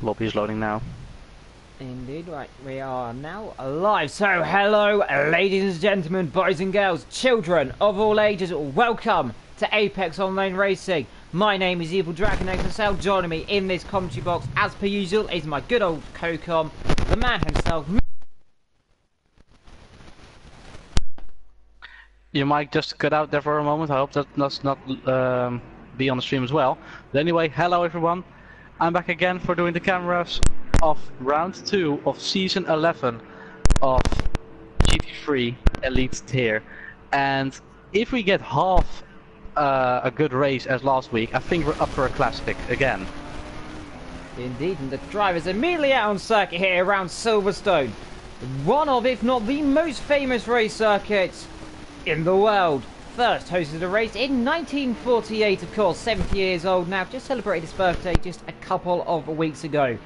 lobby is loading now. Indeed, right, we are now live. So, hello, ladies and gentlemen, boys and girls, children of all ages, welcome to Apex Online Racing. My name is Evil Dragon XSL. Joining me in this commentary box, as per usual, is my good old co-com, the man himself. You might just cut out there for a moment. I hope that does not be on the stream as well. But anyway, hello everyone. I'm back again for doing the cameras of round 2 of season 11 of GT3 Elite Tier. And if we get half a good race as last week, I think we're up for a classic again. Indeed, and the driver's immediately out on circuit here around Silverstone. One of, if not the most famous race circuits in the world. First hosted a race in 1948, of course, 70 years old now, just celebrated his birthday just a couple of weeks ago.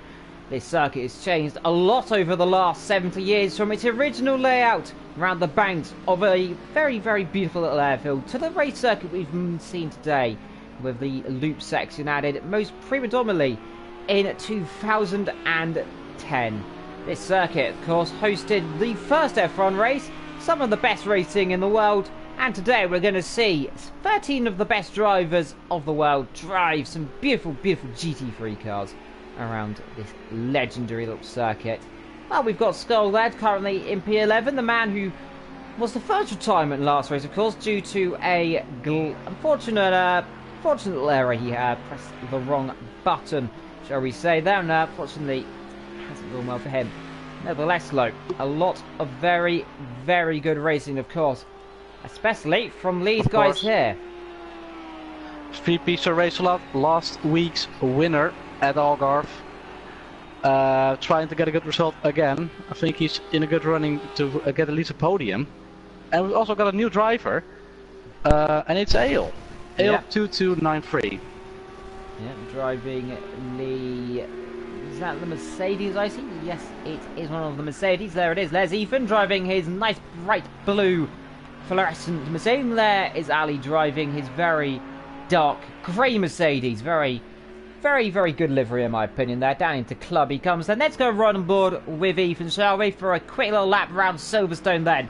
This circuit has changed a lot over the last 70 years from its original layout around the banks of a very, very beautiful little airfield to the race circuit we've seen today, with the loop section added most predominantly in 2010. This circuit, of course, hosted the first F1 race, some of the best racing in the world, and today we're going to see 13 of the best drivers of the world drive some beautiful, beautiful GT3 cars around this legendary little circuit. Well, we've got Skull Lad currently in P11, the man who was the first retirement last race, of course, due to a unfortunate little error. He pressed the wrong button, shall we say. Then, unfortunately, it hasn't gone well for him. Nevertheless, though, a lot of very, very good racing, of course, especially from these guys here. VP Sir Racelot, last week's winner at Algarve, trying to get a good result again. I think he's in a good running to get at least a podium. And we've also got a new driver, and it's AOR. AOR 2293. Yeah, driving the... Is that the Mercedes I see? Yes, it is one of the Mercedes. There it is. There's Ethan driving his nice bright blue fluorescent Mercedes. There is Ali driving his very dark grey Mercedes. Very, very, very good livery in my opinion there. Down into club he comes. Then let's go right on board with Ethan, shall we? For a quick little lap around Silverstone then.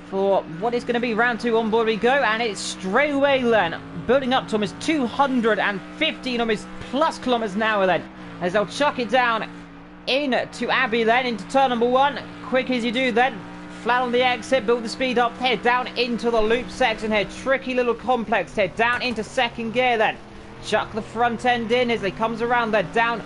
For what is going to be round 2, on board we go. And it's straight away then. Building up to almost 215 almost plus kilometers an hour then. As they'll chuck it down into Abbey then, into turn number 1. Quick as you do then. Flat on the exit, build the speed up, head down into the loop section here. Tricky little complex here, down into second gear then. Chuck the front end in as it comes around there, down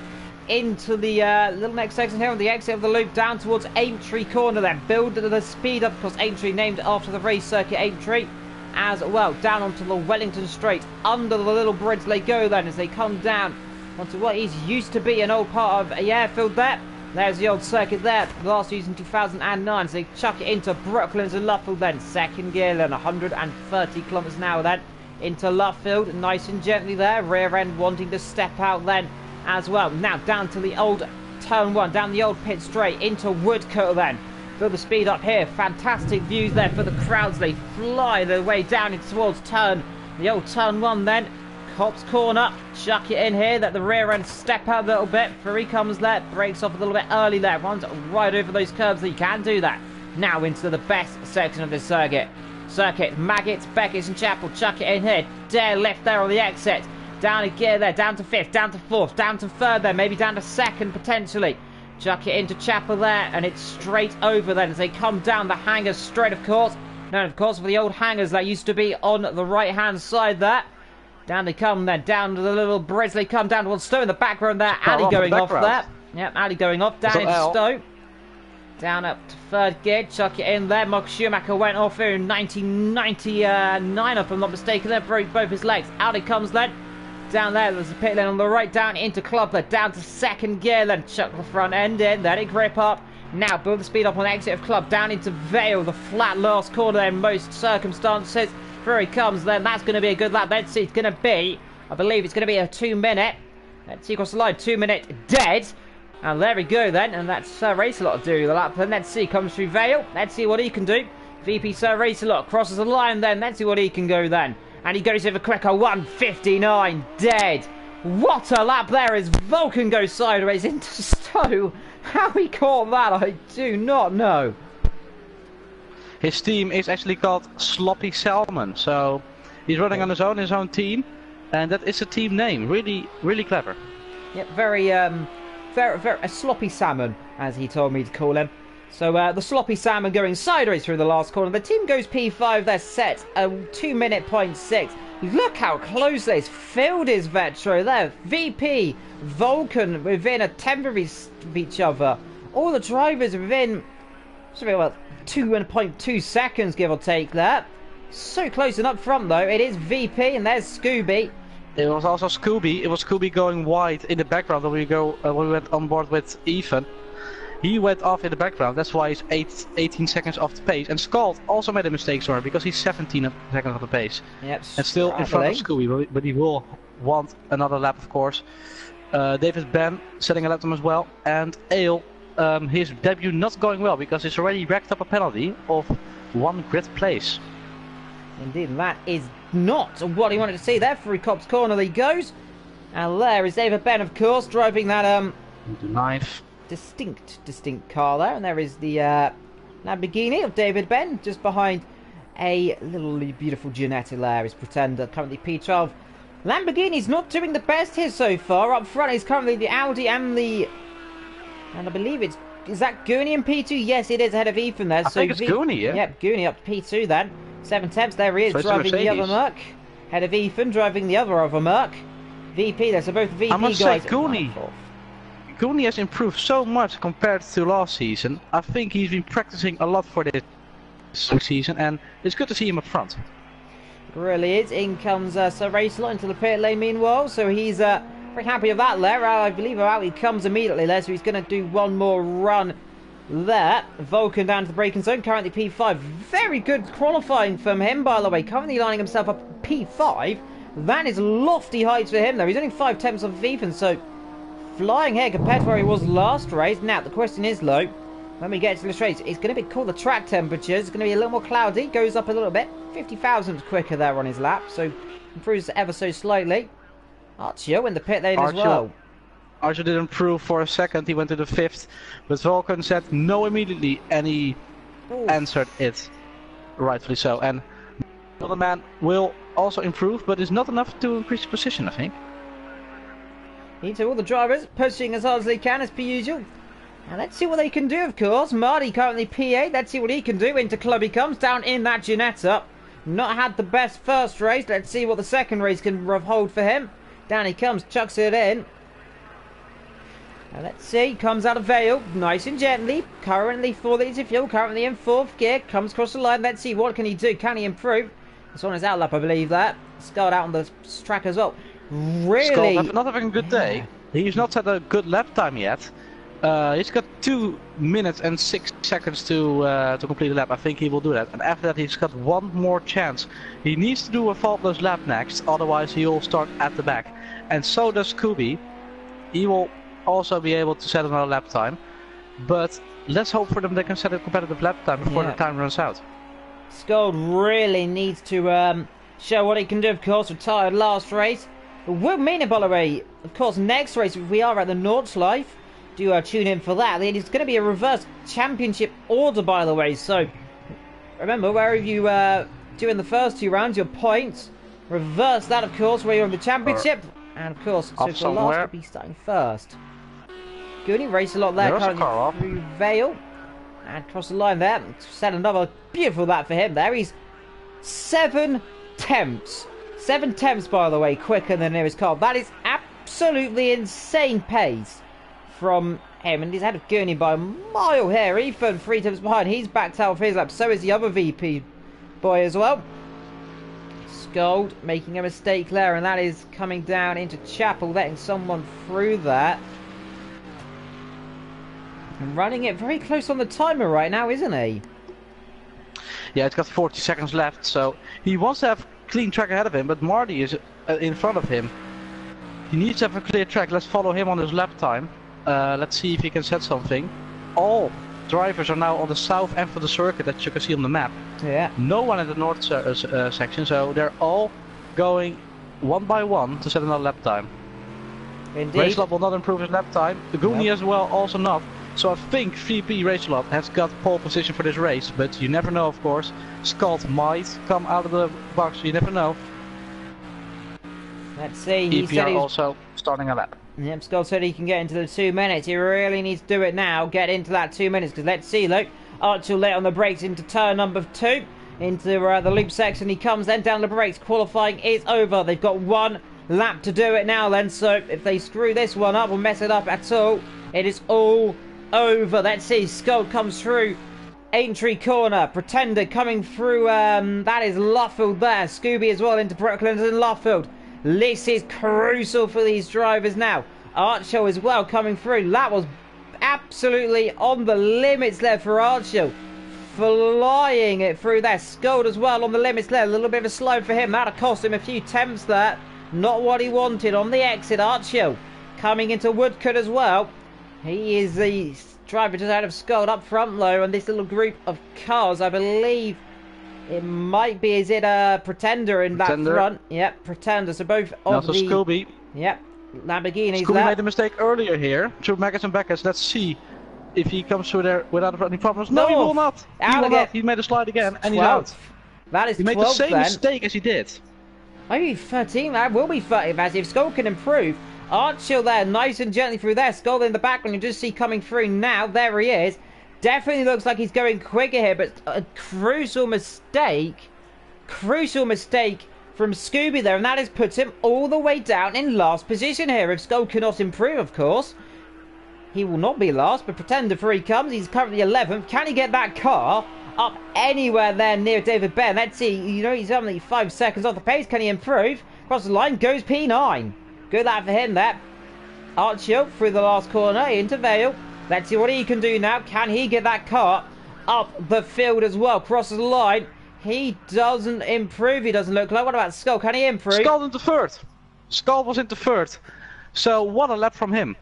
into the little next section here on the exit of the loop, down towards Aintree corner then. Build the speed up, because Aintree named after the race circuit Aintree as well. Down onto the Wellington Straight, under the little bridge they go then as they come down onto what is used to be an old part of a airfield there. There's the old circuit there, last used in 2009, so they chuck it into Brooklands and Luffield then. Second gear then, 130 kilometers an hour then, into Luffield, nice and gently there. Rear end wanting to step out then as well. Now down to the old turn 1, down the old pit straight, into Woodcote then. Build the speed up here, fantastic views there for the crowds. They fly their way down into towards the old turn 1 then. Cops corner, chuck it in here, let the rear end step out a little bit. Before he comes there, breaks off a little bit early there, runs right over those curbs, so you can do that. Now into the best section of this circuit. Maggots, Beckett's and Chapel, chuck it in here, dare left there on the exit. Down a gear there, down to 5th, down to 4th, down to 3rd there, maybe down to 2nd potentially. Chuck it into Chapel there, and it's straight over then as they come down the hangers straight, of course. Known, of course, for the old hangers that used to be on the right-hand side there. Down they come then, down to the little bridge they come, down towards Stowe in the background there. Ali going off there. Yep, Ali going off, down in Stowe. Down up to 3rd gear, chuck it in there. Mark Schumacher went off here in 1999, if I'm not mistaken, there, broke both his legs. Ali comes then. Down there's a pit lane on the right, down into club there, down to 2nd gear then. Chuck the front end in, let it grip up. Now build the speed up on the exit of club, down into Vale, the flat last corner there in most circumstances. Here he comes then, that's going to be a good lap. Let's see, it's going to be, I believe it's going to be a 2 minute. Let's see across the line, 2 minute dead. And there we go then, and that's Sir Racelot do the lap. Then let's see, comes through Vale, let's see what he can do. VP Sir Racelot crosses the line then, let's see what he can go then. And he goes over quicker, 1:59, dead. What a lap there as Vulcan goes sideways into Stowe. How he caught that, I do not know. His team is actually called Sloppy Salmon, so he's running on his own team, and that is a team name. Really, really clever. Yep, very a sloppy salmon, as he told me to call him. So the sloppy salmon going sideways through the last corner. The team goes P5. They're set a 2-minute point 6. Look how close this field is, Vetro. There, VP, Vulcan within a tenth of each other. All the drivers within something about 2.2 seconds, give or take. There, so close. And up front though, it is VP, and there's Scooby. It was also Scooby. It was Scooby going wide in the background when we went on board with Ethan. He went off in the background. That's why he's 18 seconds off the pace. And Scald also made a mistake, sorry, because he's 17 seconds off the pace. Yep, and still in front of Scooby, but he will want another lap, of course. David Ben setting a lap time as well, and Ale, his debut not going well because he's already racked up a penalty of 1 grid place. Indeed, that is not what he wanted to see there. Through Cops Corner he goes. And there is David Ben, of course, driving that the 9th. distinct car there. And there is the Lamborghini of David Ben, just behind a little beautiful Ginetta there, his Pretender, currently P12. Lamborghini's not doing the best here so far. Up front is currently the Audi and I believe is that Goonie in P2? Yes, it is ahead of Ethan there. I think it's Goonie, yeah? Yep, Goonie up to P2 then. 7 tenths, there he is, so driving the other Merc. Head of Ethan, driving the other Merc. VP there, so both VP I must guys. Say, Goonie has improved so much compared to last season. I think he's been practicing a lot for this season, and it's good to see him up front. Really is. In comes Sir Racelot into the pit lane meanwhile, so he's very happy with that there. I believe out he comes immediately there, so he's going to do one more run there. Vulcan down to the braking zone, currently P5. Very good qualifying from him, by the way. Currently lining himself up P5. That is lofty heights for him, though. He's only 5 tenths off Ethan, so flying here compared to where he was last race. Now, the question is, though, when we get to this race, it's going to be cool. The track temperatures, it's going to be a little more cloudy. Goes up a little bit. 50 thousandths quicker there on his lap, so improves ever so slightly. Archio in the pit lane as well. Archio did improve for a second. He went to the 5th, but Vulcan said no immediately, and he answered it rightfully so. And the other man will also improve, but it's not enough to increase the position, I think. Into all the drivers pushing as hard as they can, as per usual. And let's see what they can do, of course. Marty currently P8. Let's see what he can do. Into club he comes, down in that Ginetta. Not had the best first race. Let's see what the second race can hold for him. Down he comes, chucks it in. And let's see, comes out of Vale, nice and gently. Currently 4 litres of fuel, currently in 4th gear. Comes across the line. Let's see, what can he do? Can he improve? It's on his outlap, I believe that. Scarred out on the track as well. Really? Scott, not having a good day. He's not had a good lap time yet. He's got 2 minutes and 6 seconds to complete the lap. I think he will do that. And after that, he's got one more chance. He needs to do a faultless lap next, otherwise he will start at the back. And so does Scooby. He will also be able to set another lap time. But let's hope for them they can set a competitive lap time before the time runs out. Scold really needs to show what he can do, of course. Retired last race. Will mean it, by the way. Of course, next race, if we are at the Nordschleife, do tune in for that. It's going to be a reverse championship order, by the way. So remember, wherever you do in the first 2 rounds, your points. Reverse that, of course, where you're in the championship. And of course, so for last, will be starting first. Goonie race a lot there, currently through Vale. And across the line there. Set another beautiful lap for him there. He's 7 tenths. 7 tenths, by the way, quicker than the nearest car. That is absolutely insane pace from him. And he's ahead of Goonie by a mile here. Ethan 3 tenths behind. He's backed out of his lap. So is the other VP boy as well. Scold making a mistake there. And that is coming down into Chapel, letting someone through that. And running it very close on the timer right now, isn't he? Yeah, it's got 40 seconds left. So he wants to have clean track ahead of him, but Marty is in front of him. He needs to have a clear track. Let's follow him on his lap time. Let's see if he can set something. All drivers are now on the south end of the circuit that you can see on the map. Yeah. No one in the north section, so they're all going one by one to set another lap time. Indeed. Racelot will not improve his lap time. The Goonie as well, also not. So I think 3P Racelot has got pole position for this race, but you never know, of course. Scott might come out of the box, you never know. Let's see. He EPR also starting a lap. Yep, Scott said he can get into the 2 minutes. He really needs to do it now. Get into that 2 minutes, because let's see, look. Archer late on the brakes into turn number 2. Into the loop section he comes, then down the brakes. Qualifying is over. They've got 1 lap to do it now then, so if they screw this one up or mess it up at all, it is all over. Let's see, Skull comes through Aintree corner, Pretender coming through, that is Luffield there, Scooby as well into Brooklands and Luffield. This is crucial for these drivers now. Archer as well coming through. That was absolutely on the limits there for Archer, flying it through there. Skull as well on the limits there, a little bit of a slide for him, that'll cost him a few temps there. Not what he wanted on the exit. Archer coming into Woodcut as well. He is the driver just out of Skull up front though, and this little group of cars, I believe it might be, is it a Pretender in that front? Yep, Pretender. So both of the... Scooby. Yep, Lamborghinis. Scooby made a mistake earlier here, through Maggers and Beckers. Let's see if he comes through there without any problems. No, he will not. He will not. He made a slide again, and he's out. That is 12 He made the same mistake as he did. Maybe 13, that will be 30, as if Skull can improve. Archer there, nice and gently through there. Skull in the background, you just see coming through now. There he is. Definitely looks like he's going quicker here, but a crucial mistake from Scooby there, and that has put him all the way down in last position here. If Skull cannot improve, of course, he will not be last, but Pretender for he comes. He's currently 11th. Can he get that car up anywhere there near David Baird? Let's see, you know, he's only 5 seconds off the pace. Can he improve? Across the line goes P9. Good lap for him there. Archie through the last corner into Vale. Let's see what he can do now. Can he get that car up the field as well? Crosses the line. He doesn't improve. He doesn't look like. What about Skull? Can he improve? Skull into third. Skull was into third. So what a lap from him.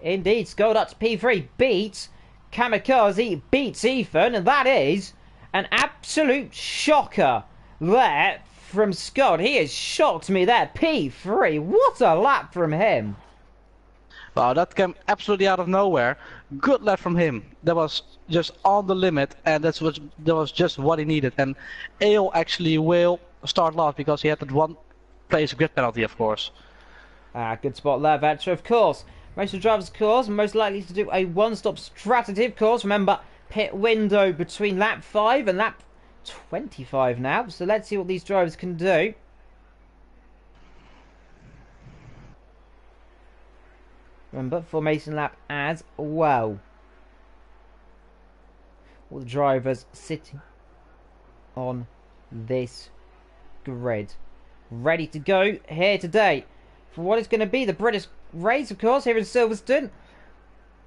Indeed. Skull up to P3. Beats Kamikaze. Beats Ethan. And that is an absolute shocker there from Scott. He has shocked me there. P3. What a lap from him. Wow, that came absolutely out of nowhere. Good lap from him. That was just on the limit, and that was just what he needed. And AOR actually will start last because he had that 1 place grid penalty, of course. Good spot there, Vetcher, of course. Most of the drivers, of course, most likely to do a one-stop strategy, of course. Remember, pit window between lap 5 and lap 25 now. So let's see what these drivers can do. Remember, formation lap as well. All the drivers sitting on this grid. Ready to go here today for what is going to be the British race, of course, here in Silverstone.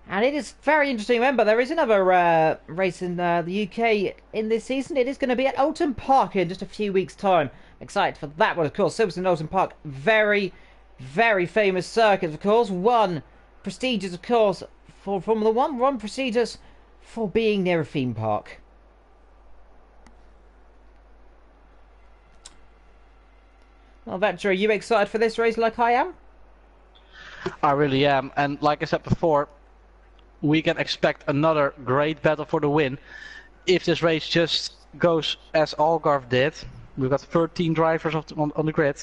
And it is very interesting. Remember, there is another race in the UK in this season. It is going to be at Oulton Park in just a few weeks' time. Excited for that one, of course. Silverstone, Oulton Park, very, very famous circuit, of course. One prestigious, of course, for Formula 1. One prestigious for being near a theme park. Well, Vetcher, are you excited for this race like I am? I really am, and like I said before, we can expect another great battle for the win. If this race just goes as Algarve did, we've got 13 drivers on the grid.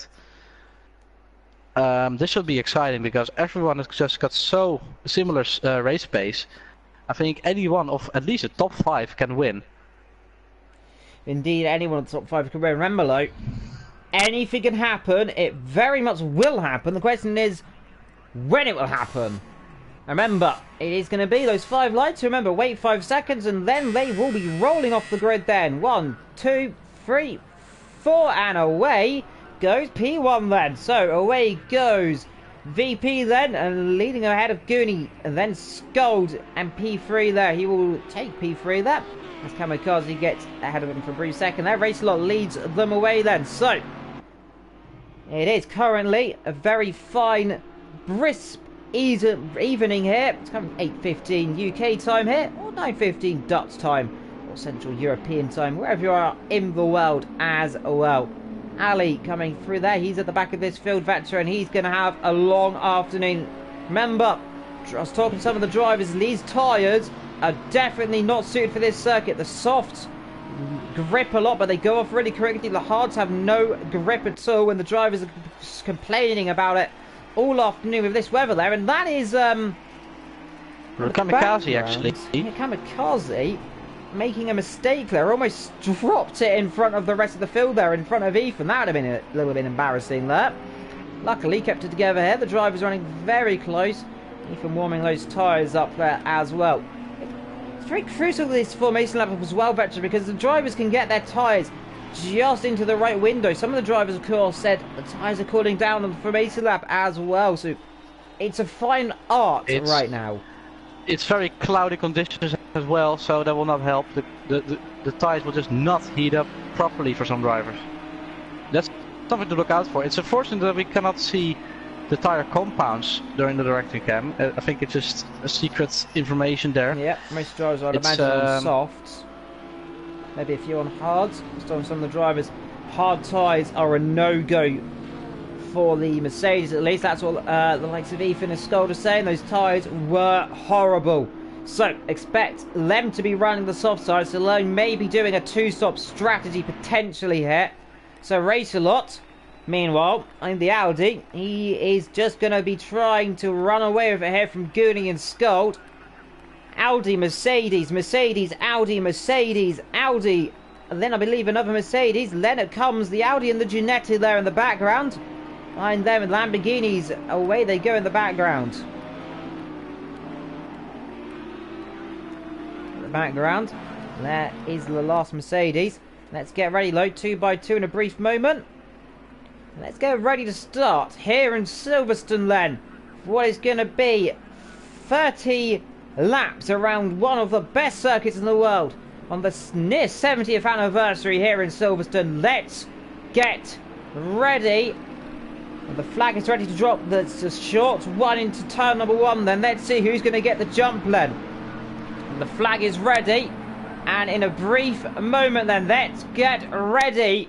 This should be exciting because everyone has just got so similar race pace. I think anyone of at least a top 5 can win. Indeed, anyone in the top 5 can win. Remember though, anything can happen. It very much will happen. The question is when it will happen. Remember, it is going to be those 5 lights. Remember, wait 5 seconds and then they will be rolling off the grid then. 1, 2, 3, 4 and away goes P1 then. So away goes VP then, and leading ahead of Goonie, and then Scold and P3 there. He will take P3 there as Kamikaze gets ahead of him for a brief second there. Racelot leads them away then. So it is currently a very fine, brisk evening here. It's coming 8:15 UK time here, or 9:15 Dutch time, or Central European time, wherever you are in the world as well. Ali coming through there. He's at the back of this field, veteran. He's going to have a long afternoon. Remember, I was talking to some of the drivers. These tyres are definitely not suited for this circuit. The softs grip a lot, but they go off really quickly. The hards have no grip at all, and the drivers are complaining about it all afternoon with this weather there. And that is Kamikaze, actually. Yeah, Kamikaze making a mistake there. Almost dropped it in front of the rest of the field there, in front of Ethan. That would have been a little bit embarrassing there. Luckily, kept it together here. The drivers running very close. Ethan warming those tyres up there as well. It's very crucial this formation lap as well, veteran, because the drivers can get their tyres just into the right window. Some of the drivers, of course, said the tyres are cooling down on the formation lap as well. So it's a fine art right now. It's very cloudy conditions as well, so that will not help. The tyres will just not heat up properly for some drivers. That's something to look out for. It's unfortunate that we cannot see the tyre compounds during the directing cam. I think it's just a secret information there. Yeah, most drivers I'd imagine on softs. Maybe a few on hards. Some of the drivers, hard tyres are a no-go for the Mercedes, at least. That's what the likes of Ethan and Skold are saying. Those tyres were horrible. So expect them to be running the soft side. So Lone may be doing a two-stop strategy potentially here. So race a lot. Meanwhile, in the Audi, he is just going to be trying to run away with it here from Goonie and Skold. Audi, Mercedes, Mercedes, Audi, Mercedes, Audi. And then I believe another Mercedes. Then it comes the Audi and the Ginetti there in the background. Behind them and Lamborghinis, away they go in the background. In the background, there is the last Mercedes. Let's get ready, load 2 by 2 in a brief moment. Let's get ready to start here in Silverstone then. What is going to be 30 laps around one of the best circuits in the world on the near 70th anniversary here in Silverstone. Let's get ready. The flag is ready to drop. That's a short one into turn number 1 then. Let's see who's going to get the jump then. The flag is ready. And in a brief moment then, let's get ready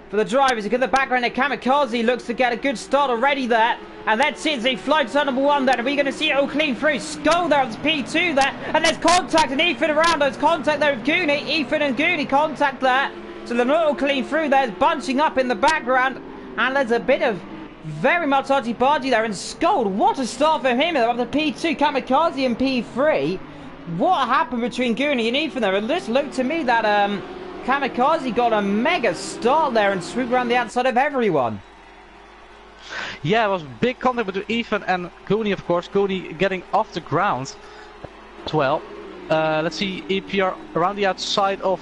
for the drivers. Look at the background there. Kamikaze looks to get a good start already there. And let's see as they fly to turn number 1 then. Are we going to see it all clean through? Skull there on P2 there. And there's contact and Ethan around. There's contact there with Goonie. Ethan and Goonie contact there. So they're not all clean through. There's bunching up in the background. And there's a bit of very much argy-bargy there. And Skold, what a start for him up to P2. Kamikaze and P3. What happened between Goonie and Ethan there? And this looked to me that Kamikaze got a mega start there and swooped around the outside of everyone. Yeah, it was big contact between Ethan and Goonie, of course. Goonie getting off the ground as well. Let's see EPR around the outside of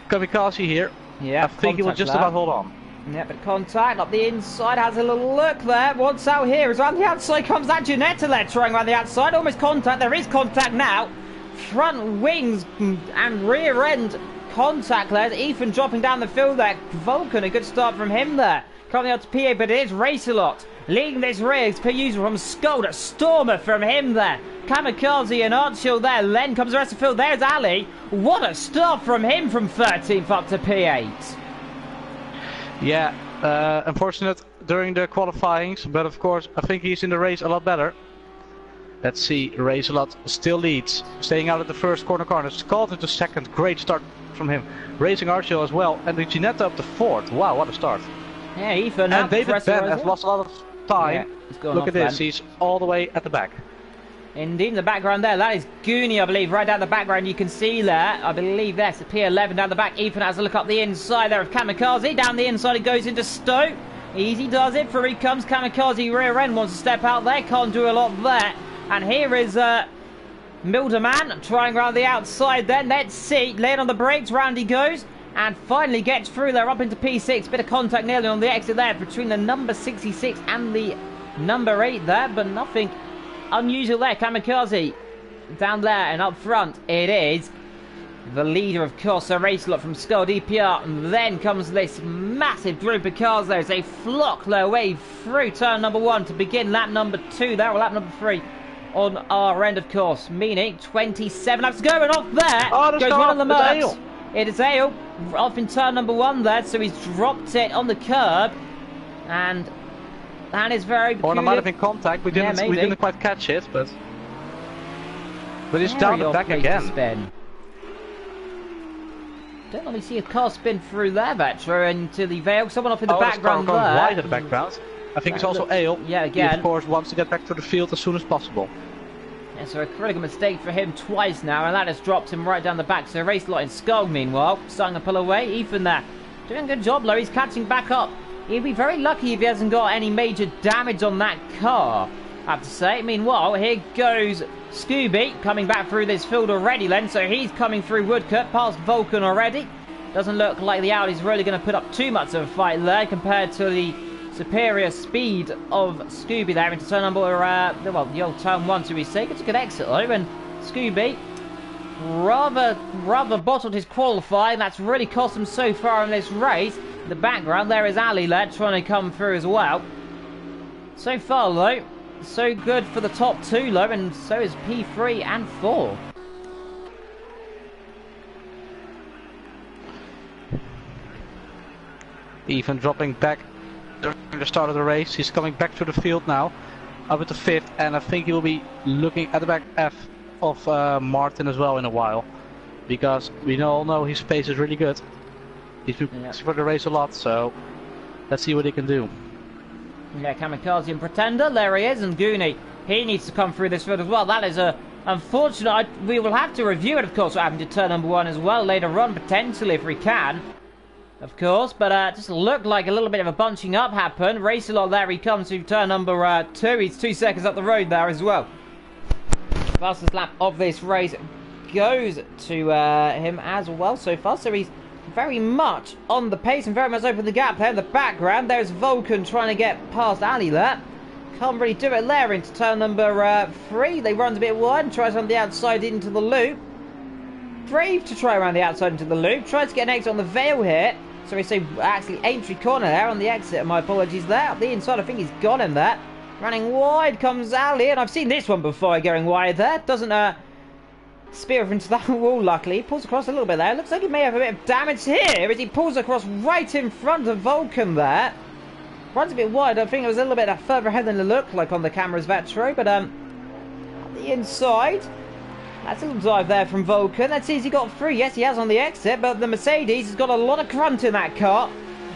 Kamikaze here. Yeah, I think he will just about hold on. Yeah, but contact up the inside, has a little look there. What's out here? Is around the outside comes that Ginetti there, trying around the outside. Almost contact. There is contact now. Front wings and rear end contact there. Ethan dropping down the field there. Vulcan, a good start from him there. Coming out to PA, but it is Race a Lot. Leading this race per usual from Skoda. Stormer from him there. Kamikaze and Archil there. Then comes the rest of the field. There's Ali. What a start from him from 13th up to P8. Yeah, unfortunate during the qualifyings, but of course I think he's in the race a lot better. Let's see, Race a Lot still leads, staying out at the first corner. Called into second, great start from him. Racing Archil as well, and the Ginetti up to 4th. Wow, what a start. Yeah, Ethan. And David Ben has lost a lot of time. Yeah, look at this, he's all the way at the back. Indeed, in the background there, that is Goonie, I believe, right down the background. You can see there, I believe that's the P11 down the back. Ethan has a look up the inside there of Kamikaze. Down the inside it goes into Stowe. Easy does it, for he comes Kamikaze rear end, wants to step out there, can't do a lot there. And here is Milderman trying around the outside then. Let's see, laying on the brakes, round he goes. And finally gets through there up into P6. Bit of contact nearly on the exit there between the number 66 and the number 8 there, but nothing unusual there. Kamikaze down there, and up front it is the leader, of course, a Race a Lot from Skull DPR. And then comes this massive group of cars there as they flock their way through turn number 1 to begin lap number 2 there, or lap number 3 on our end, of course, meaning 27 laps to go. And off there goes one of the Mercs. It is Ale off in turn number 1 there, so he's dropped it on the curb, and that is very peculiar. Or there might have been contact. We didn't quite catch it, but he's down the back again. Spin. Don't let me see a car spin through there, Vetro, into the Vale. Someone off in the background going there. wide at the background. I think it's also Ale. Yeah, again. He, of course, wants to get back to the field as soon as possible. Yeah, so a critical mistake for him twice now, and that has dropped him right down the back. So race lot in Skull, meanwhile, starting to pull away. Ethan there, doing a good job, though. He's catching back up. He'd be very lucky if he hasn't got any major damage on that car, I have to say. Meanwhile, here goes Scooby coming back through this field already, then. So he's coming through Woodcut, past Vulcan already. Doesn't look like the Audi's really going to put up too much of a fight there compared to the superior speed of Scooby there into turn number, well, the old turn 1, so we say. It's a good exit though, and Scooby rather bottled his qualifying. That's really cost him so far in this race. In the background, there is Ali led trying to come through as well. So far though, so good for the top 2 though, and so is P3 and 4. Even dropping back during the start of the race. He's coming back to the field now, up at the 5th, and I think he will be looking at the back F of Martin as well in a while, because we all know his pace is really good. He's been for the race a lot, so let's see what he can do. Yeah, Kamikaze and Pretender, there he is, and Goonie, he needs to come through this field as well. That is unfortunate. We will have to review it, of course, what happened to turn number 1 as well later on, potentially, if we can. Of course, but just looked like a little bit of a bunching up happened. Racelot, there he comes to turn number 2. He's 2 seconds up the road there as well. Fastest lap of this race goes to him as well so far. So he's very much on the pace and very much opened the gap there in the background. There's Vulcan trying to get past Ali there. Can't really do it there into turn number 3. They runs a bit wide and tries on the outside into the loop. Brave to try around the outside into the loop. Tries to get an exit on the Vale here. So we say actually Aintree corner there on the exit. My apologies there. Up the inside, I think he's got him there. Running wide comes Ali, and I've seen this one before going wide there. Doesn't spear into that wall, luckily. He pulls across a little bit there. Looks like he may have a bit of damage here as he pulls across right in front of Vulcan there. Runs a bit wide. I think it was a little bit further ahead than it looked like on the cameras, Vetro. But at the inside, that's a little dive there from Vulcan. Let's see, has he got through? Yes, he has on the exit, but the Mercedes has got a lot of grunt in that car.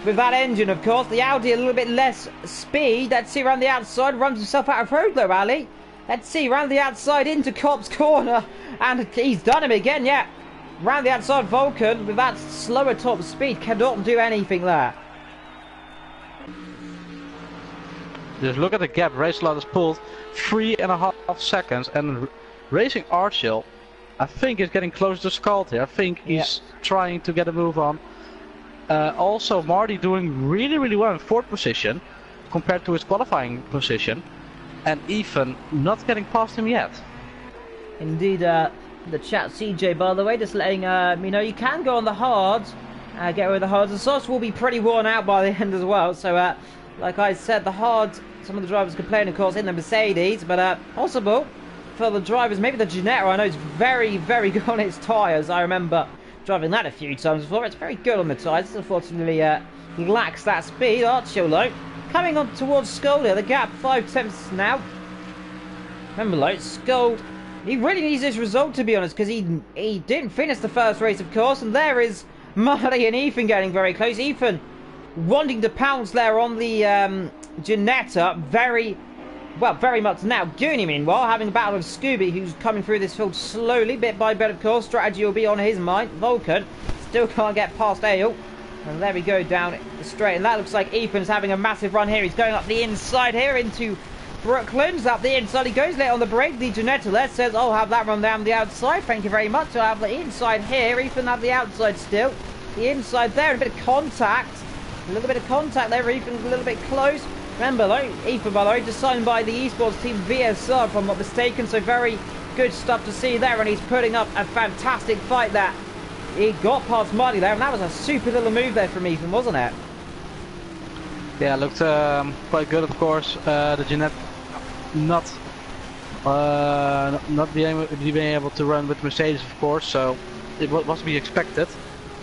With that engine, of course. The Audi a little bit less speed. Let's see around the outside. Runs himself out of road though, Ali. Let's see, around the outside into Cop's corner. And he's done him again, yeah. Round the outside, Vulcan, with that slower top speed, cannot do anything there. Just look at the gap. Racelot has pulled 3.5 seconds, and Racing Archil, I think, is getting close to Scald here. I think he's trying to get a move on. Also, Marty doing really well in 4th position compared to his qualifying position, and Ethan not getting past him yet. Indeed, the chat CJ, by the way, just letting me know you can go on the hards, get rid of the hards. The sauce will be pretty worn out by the end as well. So, like I said, the hards, some of the drivers complain, of course, in the Mercedes, but possible for the drivers. Maybe the Ginetta, I know, is very good on its tyres. I remember driving that a few times before. It's very good on the tyres. Unfortunately, lacks that speed. Archilo coming on towards Scold here. The gap 5 tenths now. Remember, though, Scold, he really needs this result, to be honest, because he didn't finish the first race, of course, and there is Marty and Ethan getting very close. Ethan wanting to pounce there on the Ginetta very much now. Goonie, meanwhile, having a battle with Scooby, who's coming through this field slowly, bit by bit, of course. Strategy will be on his mind. Vulcan still can't get past Ale. And there we go down the straight. And that looks like Ethan's having a massive run here. He's going up the inside here into Brooklands. Up the inside he goes, late on the brake. The Ginetta there says, I'll have that run down the outside. Thank you very much. I'll have the inside here. Ethan have the outside still. The inside there, and a bit of contact. A little bit of contact there. Ethan's a little bit close. Remember though, Ethan, by the way, just signed by the esports team VSR, if I'm not mistaken, so very good stuff to see there, and he's putting up a fantastic fight there. He got past Marty there, and that was a super little move there from Ethan, wasn't it? Yeah, looked quite good, of course. The Ginetta not being able to run with Mercedes, of course, so it was to be expected.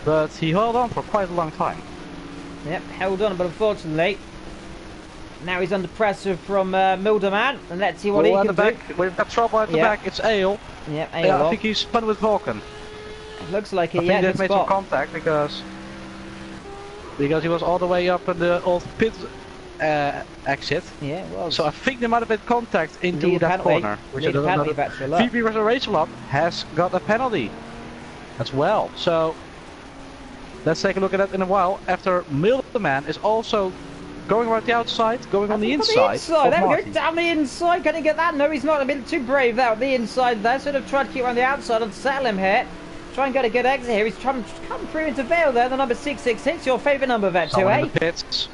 but he held on for quite a long time. Yep, held on, but unfortunately, now he's under pressure from Milderman, and let's see what he can do. We've got trouble at the back. It's Ale. Yep, Ale. Yeah, I think he's spun with Vulcan. It looks like it. I think they've made some contact because he was all the way up in the old pit exit. Yeah, it was. So I think there might have been contact into that corner. Which I don't know. VP versus Racelot has got a penalty as well. So let's take a look at that in a while. After Milderman is also going around the outside, going on the inside. There we go, down the inside. Can he get that? No, he's not. A bit too brave there on the inside there. Sort of tried to keep around the outside and settle him here. Try and get a good exit here. He's trying to come through into Vale there. The number 666. Your favourite number, Vet 2, eh? In the pits.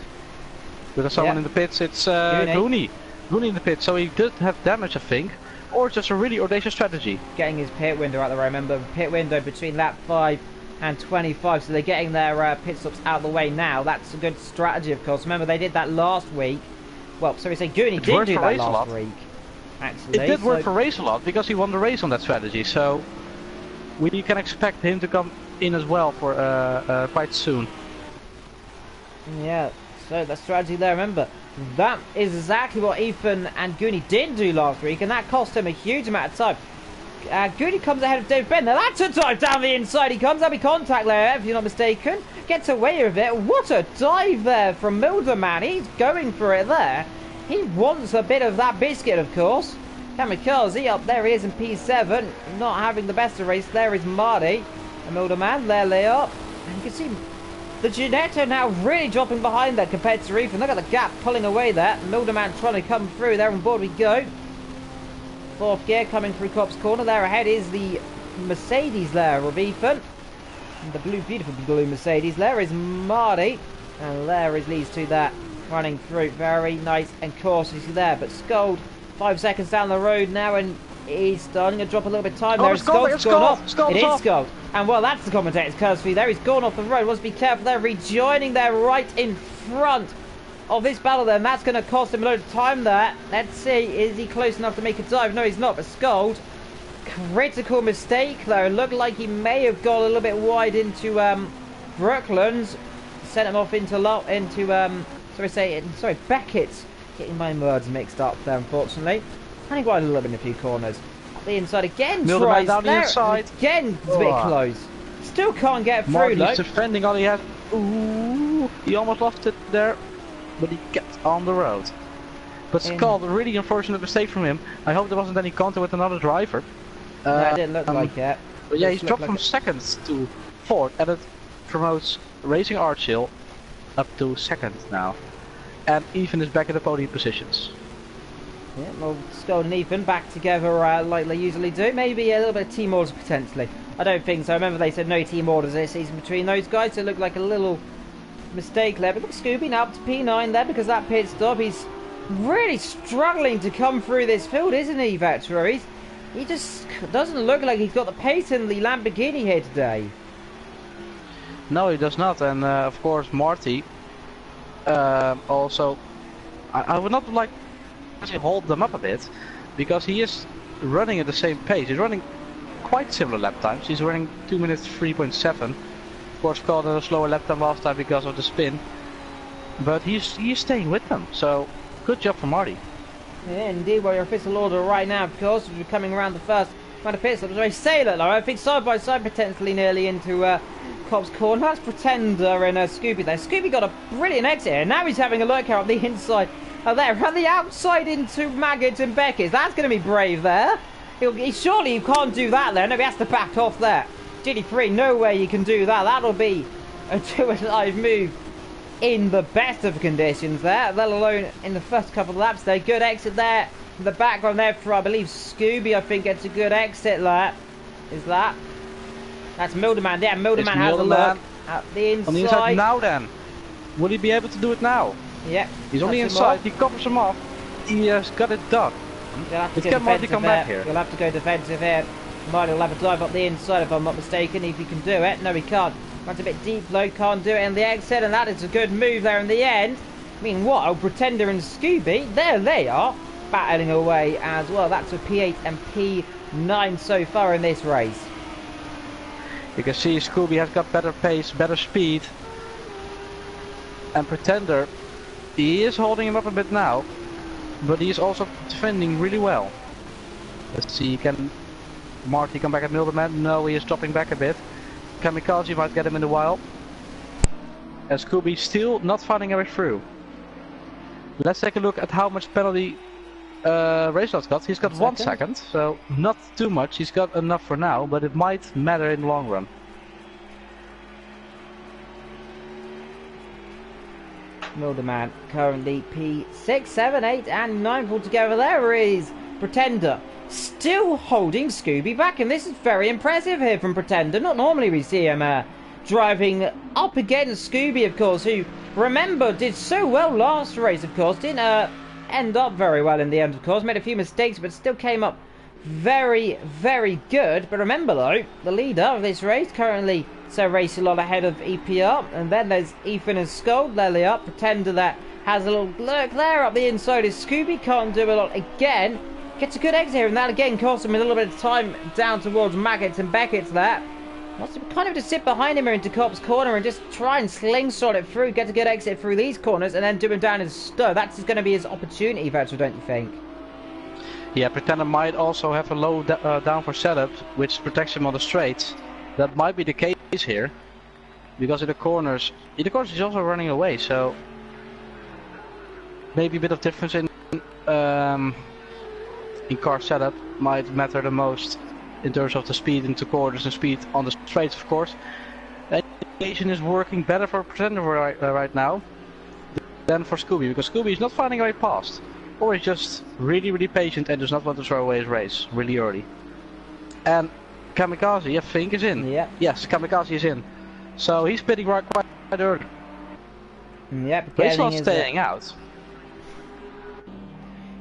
With someone in the pits, it's Goonie. Goonie in the pits. So he did have damage, I think. Or just a really audacious strategy. Getting his pit window out there, I remember. Pit window between lap 5 and 25, so they're getting their pit stops out of the way now. That's a good strategy, of course. Remember, they did that last week. Well, sorry, Goonie did do that last week, actually. It did work for Racelot because he won the race on that strategy, so we can expect him to come in as well for quite soon. Yeah, so the strategy there, remember, that is exactly what Ethan and Goonie did do last week, and that cost him a huge amount of time. Goonie comes ahead of Dave Bender. That's a dive down the inside. He comes. That'll be contact there, if you're not mistaken. Gets away with it. What a dive there from Milderman. He's going for it there. He wants a bit of that biscuit, of course. Kamikaze up there. He is in P7. Not having the best of race. There is Marty. And Milderman. There they are. And you can see the Ginetto now really dropping behind there compared to Ethan. Look at the gap pulling away there. Milderman trying to come through. There on board we go. Fourth gear coming through Cops Corner. There ahead is the Mercedes there of Ethan. And the beautiful blue Mercedes. There is Marty. And there is these two there running through. Very nice and cautious there. But Scold 5 seconds down the road now, and he's starting to drop a little bit of time there. Scold's gone off. It is Scold. And well, that's the commentator's curse there. He's gone off the road. Let's be careful there. Rejoining there right in front of this battle there, and that's going to cost him a load of time there. Let's see, is he close enough to make a dive? No, he's not, but Scold, critical mistake there. It looked like he may have got a little bit wide into Brooklands, sent him off into Beckett's. Getting my words mixed up there, unfortunately. And he wide a little bit in a few corners. Up the inside again, tries down there. The inside. Again, it's a bit close. Still can't get through, though. He's defending all he has. Ooh, he almost lost it there. But he gets on the road. But Scald, a really unfortunate mistake from him. I hope there wasn't any contact with another driver. No, it didn't look like it. But yeah, he's dropped from second to fourth, and it promotes Racing Archhill up to second now. And Ethan is back in the podium positions. Yeah, well, Scald and Ethan back together like they usually do. Maybe a little bit of team orders potentially. I don't think so. I remember they said no team orders this season between those guys, so it looked like a little mistake there. But look, Scooby now up to P9 there because that pit stop. He's really struggling to come through this field, isn't he, Vector? He just doesn't look like he's got the pace in the Lamborghini here today. No, he does not. And of course, Marty also, I would not like to hold them up a bit because he is running at the same pace. He's running quite similar lap times. He's running 2 minutes 3.7. Of course, called a slower lap time last time because of the spin, but he's staying with them. So good job for Marty. Yeah, indeed. Well, your official order right now, of course, we're coming around the first round of pit stops. I say that, though. I think side by side potentially nearly into Cobb's Corner. That's Pretender and Scooby there. Scooby got a brilliant exit here. Now he's having a look out the inside. There, on the outside into Maggots and Beckett's. That's going to be brave there. Surely you can't do that there. No, he has to back off there. GT3, no way you can do that. That'll be a 2-alive move in the best of conditions there, let alone in the first couple of laps there. Good exit there. In the background there for, I believe, Scooby, I think, gets a good exit there. Is that? That's Milderman. Yeah, Milderman has a look at the inside. On the inside now then. Will he be able to do it now? Yep. He's on the inside. He covers him off. He has got it done. Can Marty come back here? You'll have to go defensive here. Marty will have a dive up the inside if I'm not mistaken, if he can do it. No, he can't. Runs a bit deep low, can't do it in the exit, and that is a good move there in the end. Meanwhile, Pretender and Scooby, there they are, battling away as well. That's a P8 and P9 so far in this race. You can see Scooby has got better pace, better speed. And Pretender, he is holding him up a bit now. But he is also defending really well. Let's see, can Marty come back at Mildeman? No, he is dropping back a bit. Kamikaze might get him in a while. And Scooby still not finding a way through. Let's take a look at how much penalty Racelot's got. He's got 1 second, so not too much. He's got enough for now, but it might matter in the long run. Mildeman currently P6, 7, 8 and 9 altogether. There is Pretender still holding Scooby back, and this is very impressive here from Pretender. Not normally we see him driving up against Scooby, of course, who, remember, did so well last race, of course. Didn't end up very well in the end, of course. Made a few mistakes, but still came up very, very good. But remember, though, the leader of this race currently race a lot ahead of EPR. And then there's Ethan and Scold, Lely up. Pretender that has a little lurk there up the inside. Is Scooby can't do a lot again. Gets a good exit here, and that again costs him a little bit of time down towards Maggots and Beckett's there. Wants to kind of just sit behind him here into Cobb's corner and just try and slingshot it through, get a good exit through these corners, and then do him down in Stowe. That's going to be his opportunity, Virtual, don't you think? Yeah, Pretender might also have a low down for setup, which protects him on the straights. That might be the case here, because in the corners he's also running away, so maybe a bit of difference in car setup might matter the most in terms of the speed into corners and speed on the straights, of course. Education is working better for Pretender right now than for Scooby, because Scooby is not finding a way past, or is just really patient and does not want to throw away his race really early. And Kamikaze, I think, is in. Yeah. Yes, Kamikaze is in. So he's pitting quite early. Yep, but he's not staying out.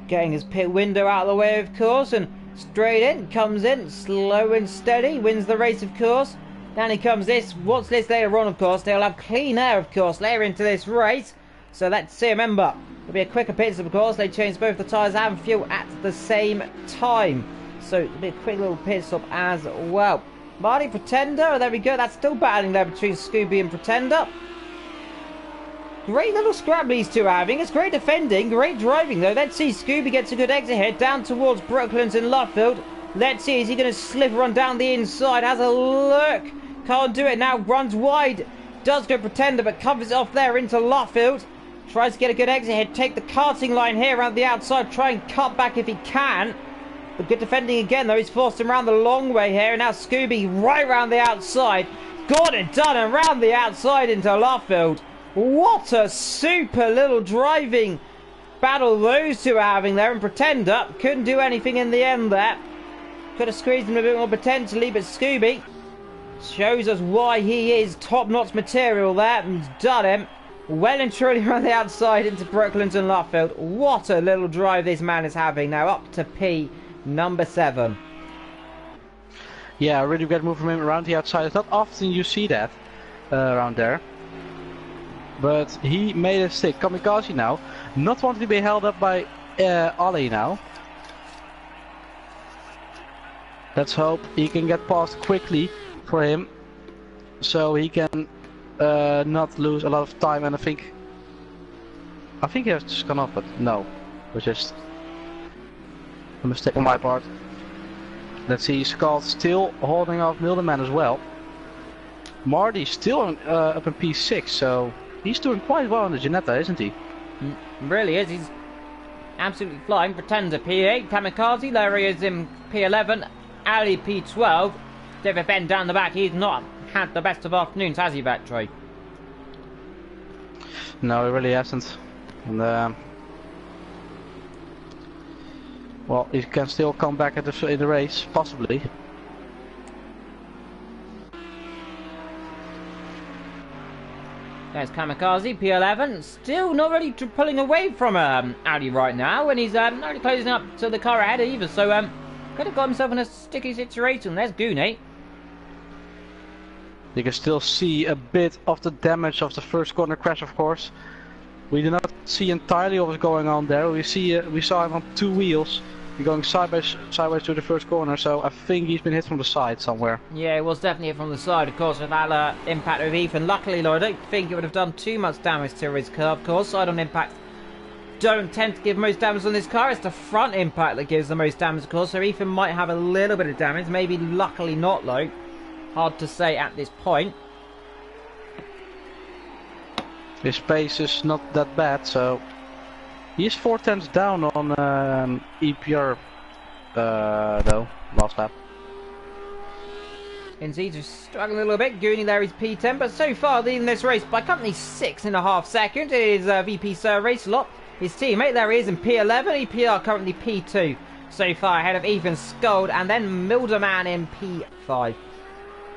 Getting his pit window out of the way, of course, and straight in, comes in, slow and steady, wins the race, of course. Then he comes this, what's this later on, of course. They'll have clean air, of course, later into this race. So let's see, remember, there'll be a quicker pit stop, of course. They change both the tyres and fuel at the same time. So it'll be a quick little pit stop as well. Marty, Pretender, there we go. That's still battling there between Scooby and Pretender. Great little scrap these two are having. It's great defending, great driving though. Let's see, Scooby gets a good exit here down towards Brooklands and Luffield. Let's see, is he going to slip run down the inside? Has a look. Can't do it now, runs wide. Does go Pretender, but covers it off there into Luffield. Tries to get a good exit here, take the karting line here around the outside. Try and cut back if he can. But good defending again though. He's forced him around the long way here. And now Scooby right round the outside. Got it done and round the outside into Luffield. What a super little driving battle those two are having there. And Pretender couldn't do anything in the end there. Could have squeezed him a bit more potentially, but Scooby shows us why he is top-notch material there. And he's done him well and truly around the outside into Brooklands and Luffield. What a little drive this man is having now, up to P number 7. Yeah, really good move from him around the outside. It's not often you see that around there. But he made a stick. Kamikaze now, not wanting to be held up by Ali now. Let's hope he can get past quickly for him, so he can not lose a lot of time. And I think he has just gone off, but no, it was just a mistake on my part. Let's see, Scott still holding off Mildeman as well. Marty still up in P6, so he's doing quite well on the Ginetta, isn't he? Really is. He's absolutely flying. Pretender P8, Kamikaze, Larry is in P11, Ali P12. David Ben down the back. He's not had the best of afternoons, has he, Battroy? No, he really hasn't. And well, he can still come back in the race, possibly. There's Kamikaze, P11, still not really pulling away from Audi right now, and he's not really closing up to the car ahead either, so could have got himself in a sticky situation. There's Goonie. You can still see a bit of the damage of the first corner crash, of course. We do not see entirely what was going on there. We saw him on 2 wheels, You're going sideways to the first corner, so I think he's been hit from the side somewhere. Yeah, it was definitely hit from the side, of course, with that impact of Ethan. Luckily, though, I don't think it would have done too much damage to his car. Of course, side-on impact don't tend to give most damage on this car. It's the front impact that gives the most damage, of course, so Ethan might have a little bit of damage. Maybe luckily not, though. Hard to say at this point. His pace is not that bad, so he's 4 tenths down on EPR though, last lap. Indeed, just struggling a little bit. Goonie there is P10, but so far leading this race by currently 6.5 seconds. It is VP Sir Racelot. His teammate there he is in P11. EPR currently P2. So far ahead of Ethan Scold and then Milderman in P5.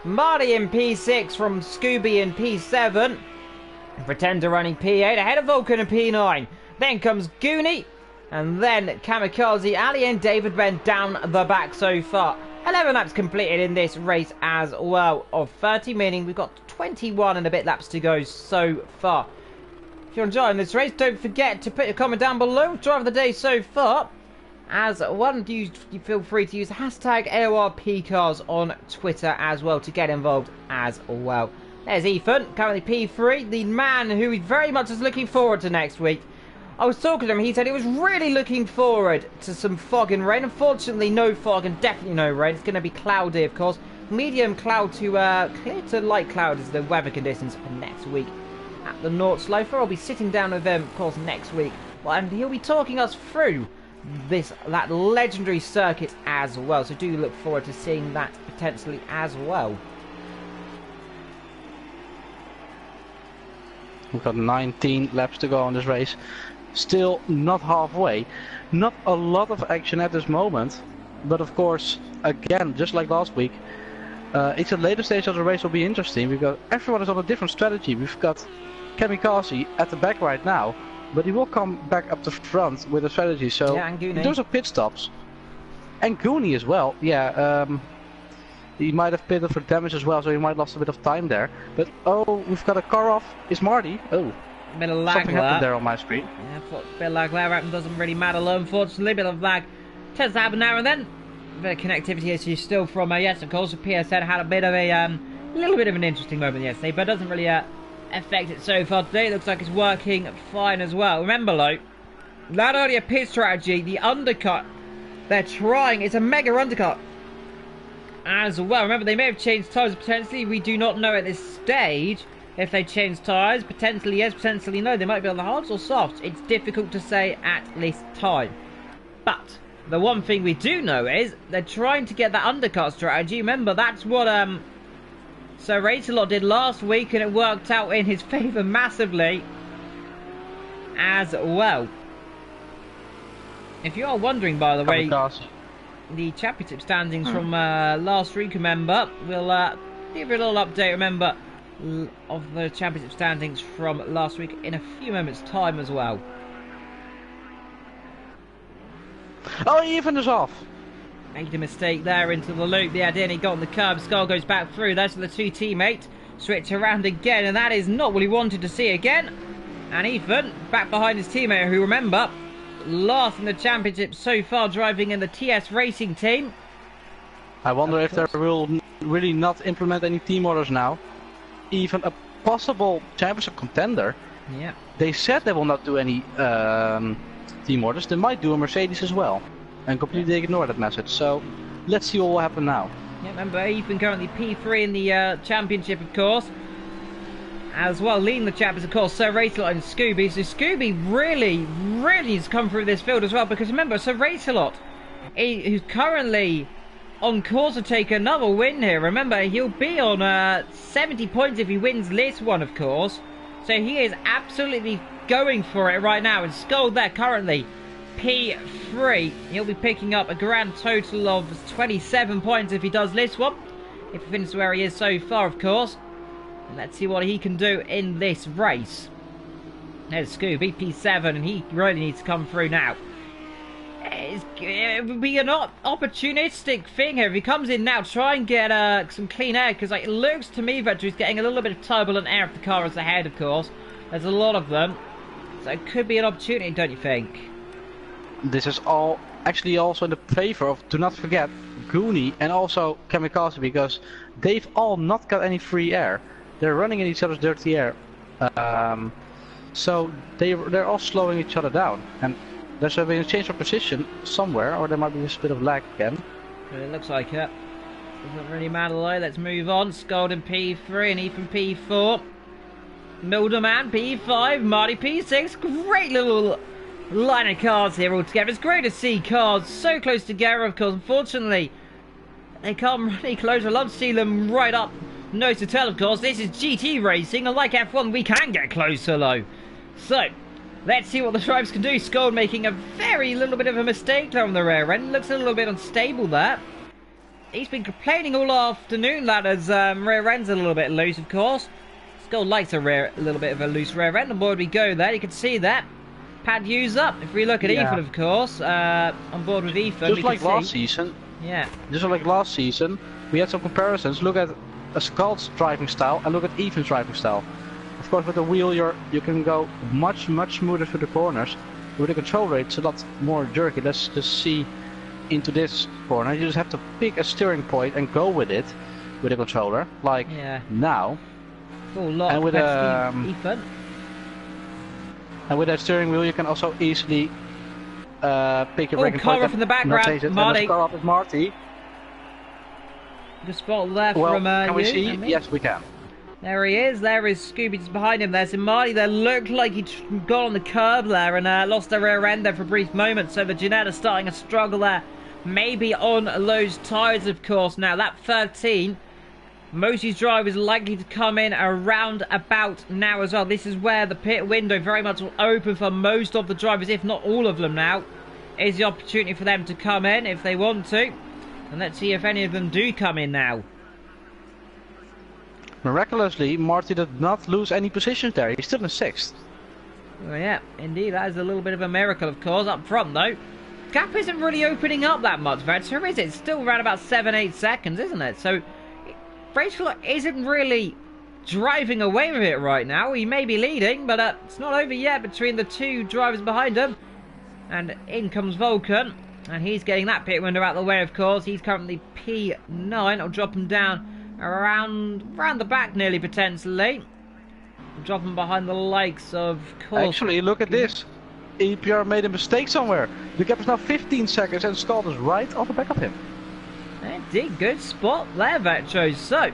Marty in P6 from Scooby in P7. Pretender running P8 ahead of Vulcan in P9. Then comes Goonie. And then Kamikaze, Ali and David Ben down the back so far. 11 laps completed in this race as well of 30, meaning we've got 21 and a bit laps to go so far. If you're enjoying this race, don't forget to put your comment down below. Driver of the day so far. As one, you feel free to use hashtag AORPcars on Twitter as well to get involved as well. There's Ethan, currently P3, the man who very much is looking forward to next week. I was talking to him, he said he was really looking forward to some fog and rain. Unfortunately, no fog and definitely no rain. It's going to be cloudy, of course. Medium cloud to clear to light cloud is the weather conditions for next week at the North Sloper. I'll be sitting down with him, of course, next week. And he'll be talking us through that legendary circuit as well. So do look forward to seeing that potentially as well. We've got 19 laps to go on this race. Still not halfway. Not a lot of action at this moment. But of course, again, just like last week, it's a later stage of the race will be interesting because everyone is on a different strategy. We've got Kamikaze at the back right now, but he will come back up the front with a strategy. So yeah, and Goonie. Those are pit stops. And Goonie as well. Yeah, he might have pitted for damage as well, so he might have lost a bit of time there. But oh, we've got a car off. It's Marty. Oh. Bit of lag something happened there on my screen. Yeah, a bit of lag there happened, doesn't really matter though, unfortunately. A bit of lag tends to happen now and then. A bit of connectivity issues still from, yes, of course, the PSN had a bit of a little bit of an interesting moment yesterday, but doesn't really affect it so far today. It looks like it's working fine as well. Remember though, not only a pit strategy, the undercut they're trying, it's a mega undercut as well. Remember, they may have changed tyres potentially, we do not know at this stage. If they change tyres, potentially yes, potentially no. They might be on the hards or softs. It's difficult to say at this time. But the one thing we do know is they're trying to get that undercut strategy. Remember, that's what Sir Racelot did last week, and it worked out in his favour massively as well. If you are wondering, by the way, the championship standings from last week, remember, we'll give you a little update. Remember, of the championship standings from last week in a few moments time as well. Oh, Ethan is off. Made a mistake there into the loop. Yeah, then he got on the curb. Skull goes back through. That's the two teammates. Switch around again, and that is not what he wanted to see again. And Ethan back behind his teammate, who, remember, last in the championship so far, driving in the TS Racing team. I wonder if they will really not implement any team orders now. Even a possible championship contender. Yeah. They said they will not do any team orders. They might do a Mercedes as well, and completely ignore that message. So let's see what will happen now. Yeah, remember Ethan currently P3 in the championship, of course. As well, leading the champions, of course, Sir Racelot and Scooby. So Scooby really has come through this field as well, because remember, Sir Racelot, who's currently on course to take another win here. Remember, he'll be on 70 points if he wins this one, of course. So he is absolutely going for it right now. And Skull there currently P3. He'll be picking up a grand total of 27 points if he does this one. If he finishes where he is so far, of course. And let's see what he can do in this race. There's Scooby, P7, and he really needs to come through now. It would be an opportunistic thing here. If he comes in now, try and get some clean air, because it looks to me that he's getting a little bit of turbulent air if the car is ahead, of course. There's a lot of them. So it could be an opportunity, don't you think? this is all actually also in the favor of, do not forget, Goonie and also Kamikaze, because they've all not got any free air. They're running in each other's dirty air. So they're all slowing each other down. And there's been a change of position somewhere, or there might be a bit of lag again. It looks like it. Doesn't really matter though. Let's move on. Scolding P3 and Ethan P4. Milderman P5, Marty P6. Great little line of cars here all together. It's great to see cars so close together, of course. Unfortunately, they come really close. I love to see them right up nose to tail, of course. This is GT racing, and like F1, we can get closer though. So, let's see what the drivers can do. Scold making a very little bit of a mistake there on the rear end. Looks a little bit unstable there. He's been complaining all afternoon that his rear end's a little bit loose, of course. Scold likes a little bit of a loose rear end. On board we go there. You can see that. Pad use up. If we look at Ethan, of course, on board with Ethan, just like last season. Yeah. Just like last season, we had some comparisons. Look at Skull's driving style and look at Ethan's driving style. Of course, with the wheel, you can go much smoother through the corners. With the controller, it's a lot more jerky. Let's just see into this corner. You just have to pick a steering point and go with it with the controller, like now. Full lock and with Ethan. And with that steering wheel, you can also easily pick your braking point. Car off in the background, Marty. Car up is Marty. The spot there well, from can we see? Yes, we can. There he is. There is Scooby just behind him. There's Marty. There looked like he got on the curb there and lost the rear end there for a brief moment. So the Ginetta starting a struggle there. Maybe on those tyres, of course. Now that 13. Most of these drivers are likely to come in around about now as well. This is where the pit window very much will open for most of the drivers, if not all of them now. Is the opportunity for them to come in if they want to. And let's see if any of them do come in now. Miraculously, Marty did not lose any positions there. He's still in 6th. Well, yeah, indeed. That is a little bit of a miracle, of course. Up front, though, gap isn't really opening up that much, Vetcher, is it? It's still around about 7-8 seconds, isn't it? So Rachel isn't really driving away with it right now. He may be leading, but it's not over yet between the two drivers behind him. And in comes Vulcan, and he's getting that pit window out of the way, of course. He's currently P9. I'll drop him down around the back nearly, potentially. I'll drop him behind the likes of course. Actually, look at this. EPR made a mistake somewhere. The gap is now 15 seconds, and Scott is right off the back of him. Indeed, good spot there, Vectro. So,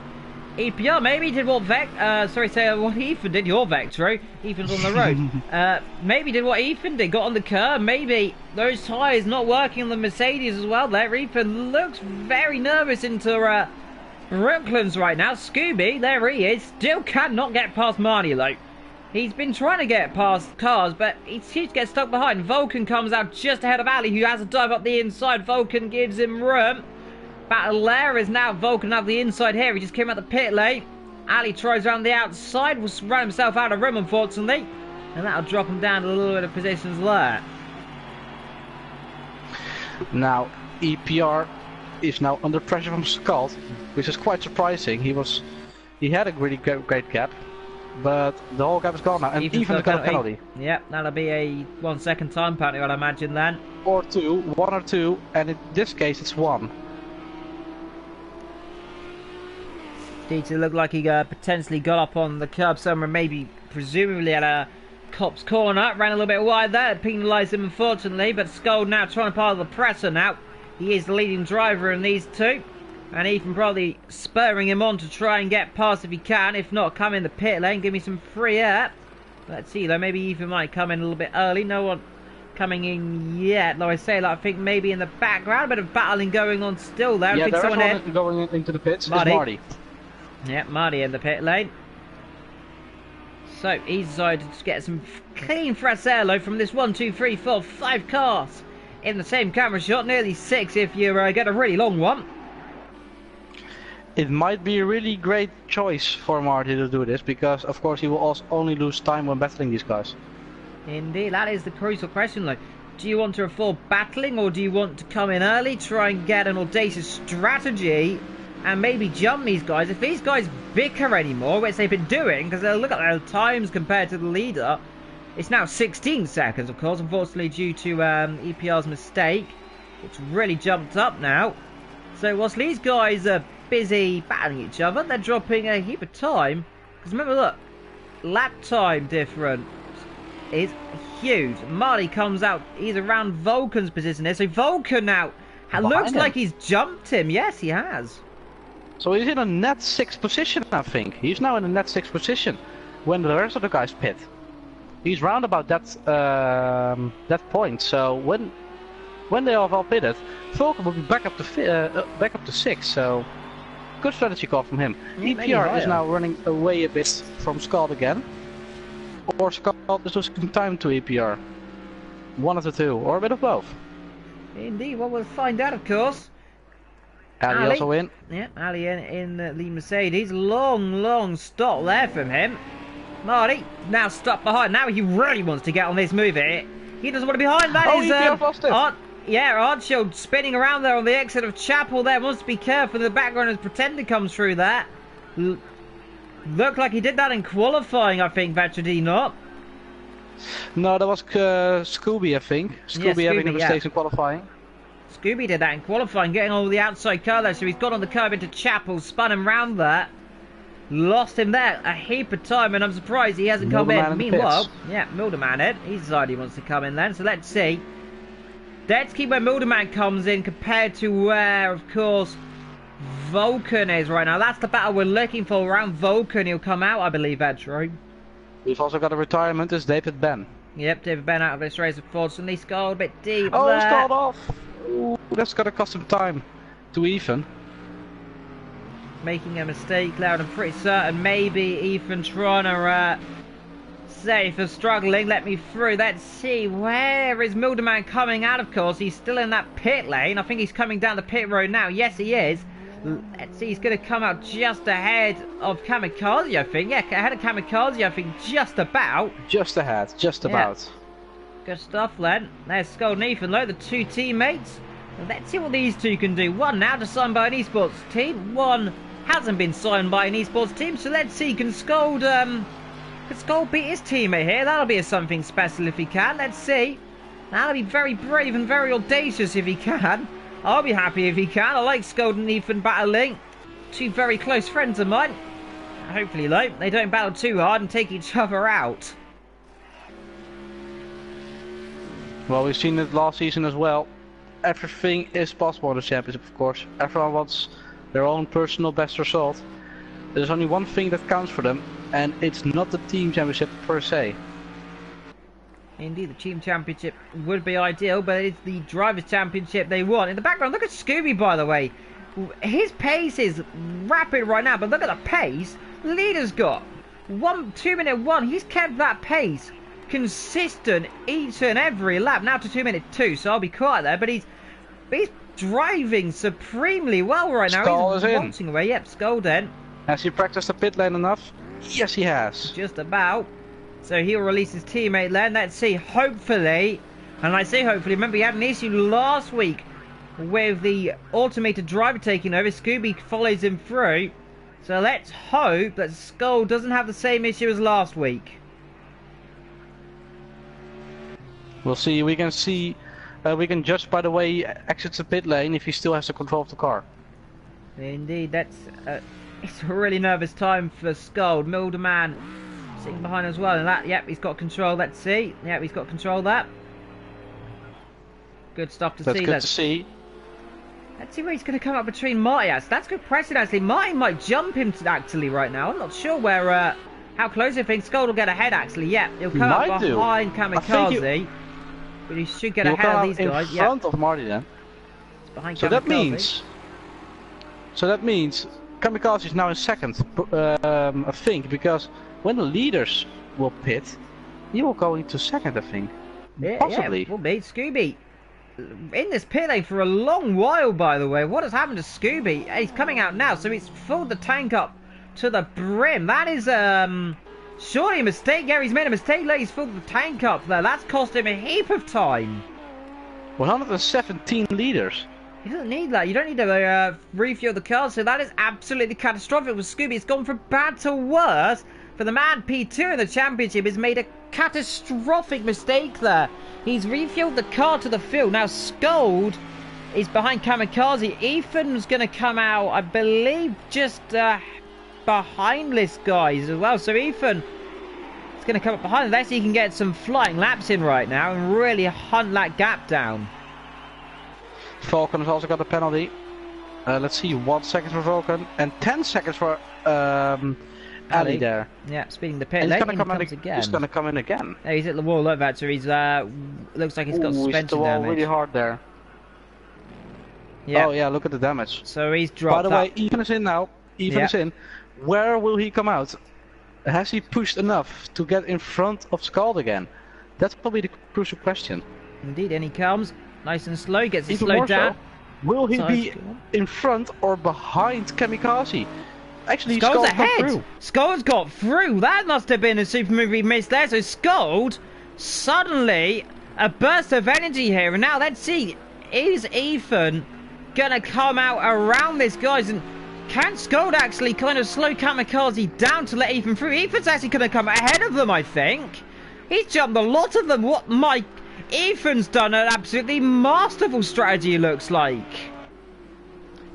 EPR maybe did what what Ethan did. Your Vectro. Ethan's on the road. Maybe did what Ethan did. Got on the curb. Maybe those tyres not working on the Mercedes as well there. Ethan looks very nervous into Brooklands right now. Scooby, there he is. Still cannot get past Marty though. He's been trying to get past cars, but he seems to get stuck behind. Vulcan comes out just ahead of Ali, who has a dive up the inside. Vulcan gives him room. Battle there is now Vulcan up the inside here. He just came out the pit lane. Ali tries around the outside. Will run himself out of room, unfortunately. And that'll drop him down a little bit of positions there. Now, EPR is now under pressure from Scott, which is quite surprising. He had a really great gap, but the whole gap is gone now. And even got a penalty. Yep, that'll be a 1 second time penalty, I'd imagine then. Or two, 1 or 2, and in this case it's 1. Dieter looked like he potentially got up on the curb somewhere, maybe presumably at a cop's corner. Ran a little bit wide there, penalised him unfortunately, but Scold now trying to pile the presser now. He is the leading driver in these two, and Ethan probably spurring him on to try and get past if he can. If not, come in the pit lane, give me some free air. Let's see though, maybe Ethan might come in a little bit early. No one coming in yet, though I say that, I think maybe in the background, a bit of battling going on still there. Yeah, I think there is someone one going into the pits. Marty. It's Marty. Yep, Marty in the pit lane. So he's decided to get some clean fresh airload from this 1, 2, 3, 4, 5 cars in the same camera shot, nearly 6 if you get a really long one. It might be a really great choice for Marty to do this, because of course he will also only lose time when battling these guys. Indeed, that is the crucial question though. Do you want to avoid battling, or do you want to come in early, try and get an audacious strategy and maybe jump these guys? If these guys bicker anymore, which they've been doing, because they'll look at their times compared to the leader, It's now 16 seconds, of course, unfortunately due to EPR's mistake. It's really jumped up now. So whilst these guys are busy battling each other, they're dropping a heap of time. Because remember, look, lap time difference is huge. Marty comes out, he's around Vulcan's position there. So Vulcan now looks like he's jumped him. Yes, he has. So he's in a net 6th position, I think. He's now in a net 6th position when the rest of the guys pit. He's round about that that point. So when they have all pitted, Vulcan will be back up to 6. So good strategy call from him. EPR is now running away a bit from Scald again, or Scald is losing time to EPR. One of the two, or a bit of both. Indeed, well, we'll find out, of course. Ali also in. Yeah, Ali in the Mercedes. Long stop there from him. Marty now stuck behind. Now he really wants to get on this move here. He doesn't want to be behind. That is lost it. Ardshield spinning around there on the exit of Chapel there. Wants to be careful in the background as Pretender comes through there. Looked like he did that in qualifying, I think, Vetcher, did he not? No, that was Scooby, I think. Scooby having a mistake in qualifying. Scooby did that in qualifying, getting over the outside car there, so he's got on the curb into Chapel, spun him round there. Lost him there a heap of time, and I'm surprised he hasn't come in. Meanwhile, yeah, Milderman in. He decided he wants to come in then, so let's see. Let's keep where Milderman comes in compared to where, of course, Vulcan is right now. That's the battle we're looking for. Around Vulcan, he'll come out, I believe, that's right. We've also got a retirement, is David Ben. Yep, David Ben out of this race, unfortunately. Scald a bit deep Oh, there. he's called off. Ooh, that's gonna cost him time to Ethan. Making a mistake there, and I'm pretty certain maybe Ethan trying to say for struggling. Let me through. Let's see, where is Milderman coming out? Of course, he's still in that pit lane. I think he's coming down the pit road now. Yes, he is. Let's see, he's going to come out just ahead of Kamikaze, I think. Yeah, ahead of Kamikaze, I think, just about. Just ahead, just about. Yeah. Good stuff, then. There's Skull and Ethan, though, the two teammates. Let's see what these two can do. One now to sign by an esports team. One hasn't been signed by an esports team. So let's see, can Skull beat his teammate here? That'll be something special if he can. Let's see. That'll be very brave and very audacious if he can. I'll be happy if he can. I like Skull and Ethan battling. Two very close friends of mine. Hopefully, though, they don't battle too hard and take each other out. Well, we've seen it last season as well. Everything is possible in the championship, of course. Everyone wants their own personal best result. There's only one thing that counts for them, and it's not the team championship per se. Indeed, the team championship would be ideal, but it's the drivers' championship they want. In the background, look at Scooby, by the way. His pace is rapid right now, but look at the pace the leader's got. 2 minute 1, he's kept that pace consistent each and every lap. Now to 2 minute 2, so I'll be quiet there, but he's driving supremely well right now. Skull he's launching away. Yep, Skull then. Has he practiced the pit lane enough? Yes, he has. Just about. So he'll release his teammate then. Let's see, hopefully, and I say hopefully, remember he had an issue last week with the automated driver taking over. Scooby follows him through. So let's hope that Skull doesn't have the same issue as last week. We'll see. We can see. We can judge by the way he exits the pit lane if he still has the control of the car. Indeed, that's it's a really nervous time for Skull. Milderman sitting behind as well, and that, yep, he's got control. Let's see. Yep, he's got control of that. Good stuff to see. That's good to see. Let's see where he's going to come up between Marty. That's good pressing, actually. Marty might jump him actually right now. I'm not sure where, how close I think. Skull will get ahead, actually. Yeah, he'll come up behind Kamikaze. But he should get ahead of these guys. In front of Marty then. It's behind Kamikaze. So that means Kamikaze is now in second, I think, because when the leaders will pit, he will go into second, I think. Yeah, possibly. Yeah, will be. Scooby in this pit lane for a long while, by the way. What has happened to Scooby? He's coming out now, so he's filled the tank up to the brim. That is surely a mistake. Yeah, he's made a mistake there. He's filled the tank up there. That's cost him a heap of time. 117 liters. You don't need that. You don't need to refuel the car, so that is absolutely catastrophic with Scooby. It's gone from bad to worse. For the man P2 in the championship has made a catastrophic mistake there. He's refueled the car to the field. Now Scold is behind Kamikaze. Ethan's going to come out, I believe, just behind this guy as well. So Ethan is going to come up behind unless he can get some flying laps in right now and really hunt that gap down. Vulcan has also got a penalty. Let's see, 1 second for Vulcan and 10 seconds for Ali there. Yeah, speeding the pit lane. He's going to come in again. Yeah, he's at the wall, look that. So he's looks like he's got suspension he's hit the wall damage. really hard there. Yeah. Oh yeah, look at the damage. So he's dropped. By the way, Ethan is in now. Ethan is in. Where will he come out? Has he pushed enough to get in front of Scald again? That's probably the crucial question. Indeed, and he comes nice and slow, gets it Even slowed down. So, will he be in front or behind Kamikaze? Actually, Scold's ahead. Got through. Scold's got through. That must have been a super movie miss there. So Scold, suddenly a burst of energy here. And now let's see, is Ethan gonna come out around this, guys? And can Scold actually kind of slow Kamikaze down to let Ethan through? Ethan's actually gonna come ahead of them, I think. He's jumped a lot of them. What Ethan's done an absolutely masterful strategy, it looks like.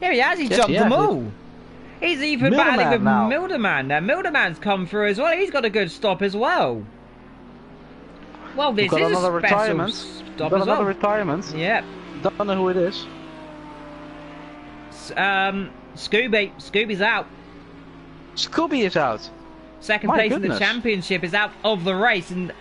Here he has, he's jumped them all. He's even battling with Milderman now. Milderman's come through as well. He's got a good stop as well. Well, this is a special stop as well. Retirement. Yep. Don't know who it is. Scooby. Scooby's out. Scooby is out. Second place in the championship is out of the race. And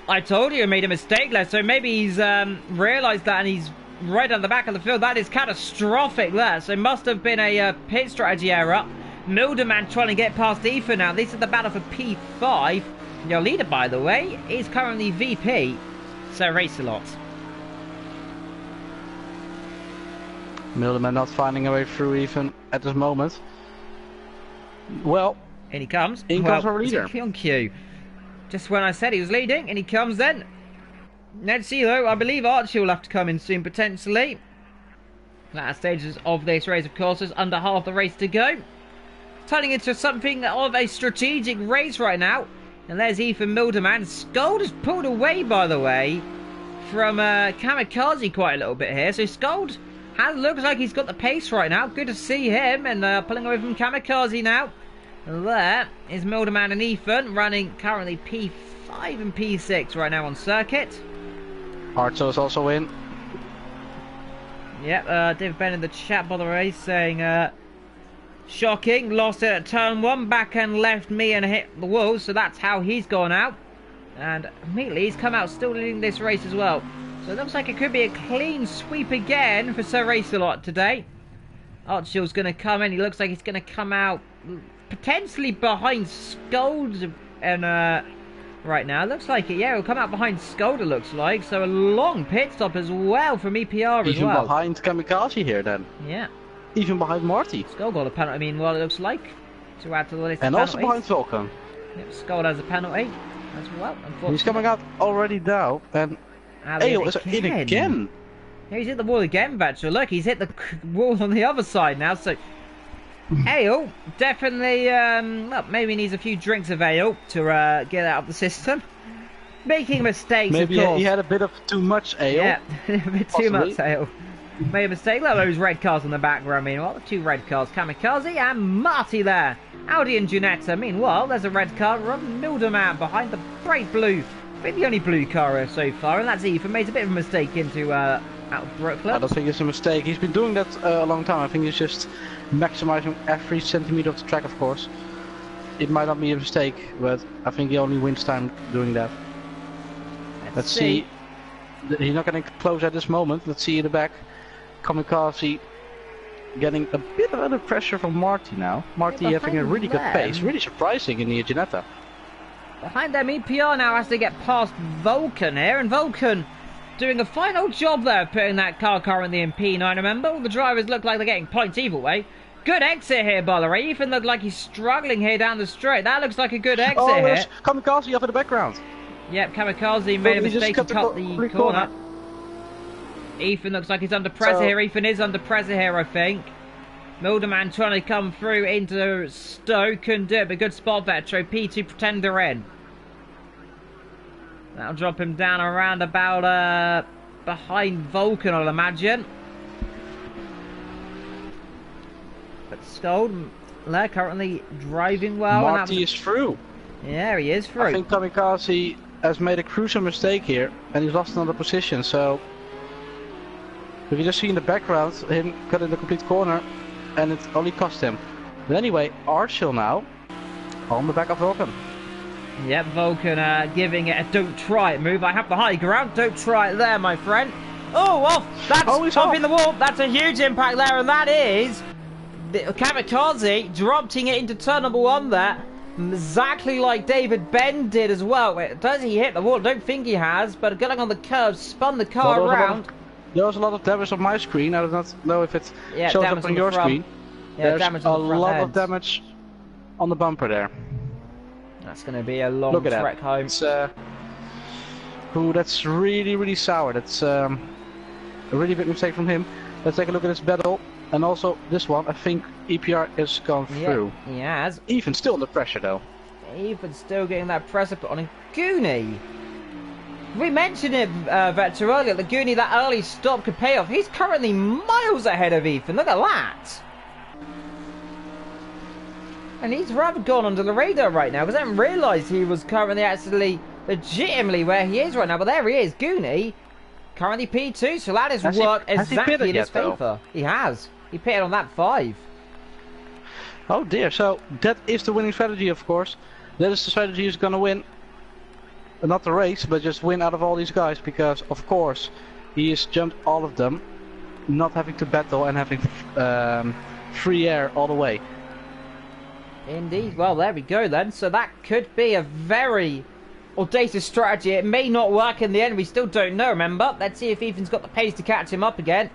I told you he made a mistake there. So maybe he's realised that and he's right on the back of the field. That is catastrophic there. So it must have been a pit strategy error. Milderman trying to get past Ethan now. This is the battle for P5. Your leader, by the way, is currently VP. So race a lot. Milderman not finding a way through Ethan at this moment. Well, in he comes. In comes our leader. On cue. Just when I said he was leading, and he comes then. Let's see though, I believe Archie will have to come in soon potentially. Latter stages of this race, of course, is under half the race to go. Turning into something of a strategic race right now. And there's Ethan Milderman. Scold has pulled away, by the way, from Kamikaze quite a little bit here. So Scold looks like he's got the pace right now. Good to see him. And pulling away from Kamikaze now. There is Milderman and Ethan running currently P5 and P6 right now on circuit. Archo is also in. Yep, David Ben in the chat, by the way, saying, shocking, lost it at turn 1, back and left me and hit the wall, so that's how he's gone out. And immediately he's come out still leading this race as well. So it looks like it could be a clean sweep again for Sir Race-A-Lot today. Archie's going to come in, he looks like he's going to come out potentially behind Scold and right now. Looks like it, yeah, he'll come out behind Scold, it looks like. So a long pit stop as well from EPR as well. Even behind Kamikaze here then. Yeah. Even behind Marty. Scold got a penalty, I mean, well, it looks like, to add to the list. And also behind Vulcan. Yep, Scold has a penalty as well. He's coming out already now, and AOR is in again. Yeah, he's hit the wall again, Vetcher. Look, he's hit the wall on the other side now, so ale definitely, well, maybe needs a few drinks of ale to get out of the system. Making mistakes, maybe of course. He had a bit of too much ale. Yeah, a bit too much ale. Made a mistake. Look at those red cars in the background. Meanwhile, the two red cars, Kamikaze and Marty there. Audi and Junetta. Meanwhile, there's a red car from Milderman behind the bright blue. I think the only blue car so far, and that's Ethan. Made a bit of a mistake into out of Brooklyn. I don't think it's a mistake. He's been doing that a long time. I think he's just maximizing every centimeter of the track, of course. It might not be a mistake, but I think he only wins time doing that. Let's see. He's not getting close at this moment. Let's see in the back. Kamikaze getting a bit of under pressure from Marty now. Marty having a really good pace. Really surprising in the Ginetta. Behind them, EPR now has to get past Vulcan here, and Vulcan doing a final job there, putting that car currently in P9. Remember, all the drivers look like they're getting points either way. Good exit here, by the way. Ethan looked like he's struggling here down the straight. That looks like a good exit here. Kamikaze off in the background. Yep, Kamikaze made a mistake to cut the corner. Ethan looks like he's under pressure here. Ethan is under pressure here, I think. Milderman trying to come through into Stoke. Couldn't do it, but good spot there. So P2 Pretender in. That'll drop him down around about behind Vulcan, I'll imagine. But Stone, they're currently driving well. Marty is through. Yeah, he is through. I think Kamikaze has made a crucial mistake here, and he's lost another position. So, if you just see in the background, him cutting the complete corner, and it only cost him. But anyway, Archil now on the back of Vulcan. Yep, Vulcan giving it a don't try it move. I have the high ground, don't try it there, my friend. Oh, off! That's off in the wall. That's a huge impact there, and that is the Kamikaze dropping it into turn number 1 there. Exactly like David Ben did as well. Does he hit the wall? Don't think he has, but going on the curve, spun the car around. There was a lot of damage on my screen. I do not know if it shows up on your screen. Yeah, there's a lot of damage on the bumper there. That's going to be a long trek home. It's, that's really, really sour. That's a really big mistake from him. Let's take a look at this battle. And also this one, I think EPR is gone through. He has. Even still under pressure though. Even still getting that pressure put on him. Goonie! We mentioned it, Vector, earlier. The Goonie, that early stop could pay off. He's currently miles ahead of Ethan. Look at that! And he's rather gone under the radar right now, because I didn't realise he was currently actually legitimately where he is right now. But there he is, Goonie. Currently P2, so that is worked exactly in his favour. He has. He pitted on that 5. Oh dear, so that is the winning strategy, of course. That is the strategy he's going to win. Not the race, but just win out of all these guys, because of course he has jumped all of them, not having to battle and having free air all the way. Indeed. Well, there we go then. So that could be a very audacious strategy. It may not work in the end. We still don't know, remember? Let's see if Ethan's got the pace to catch him up again.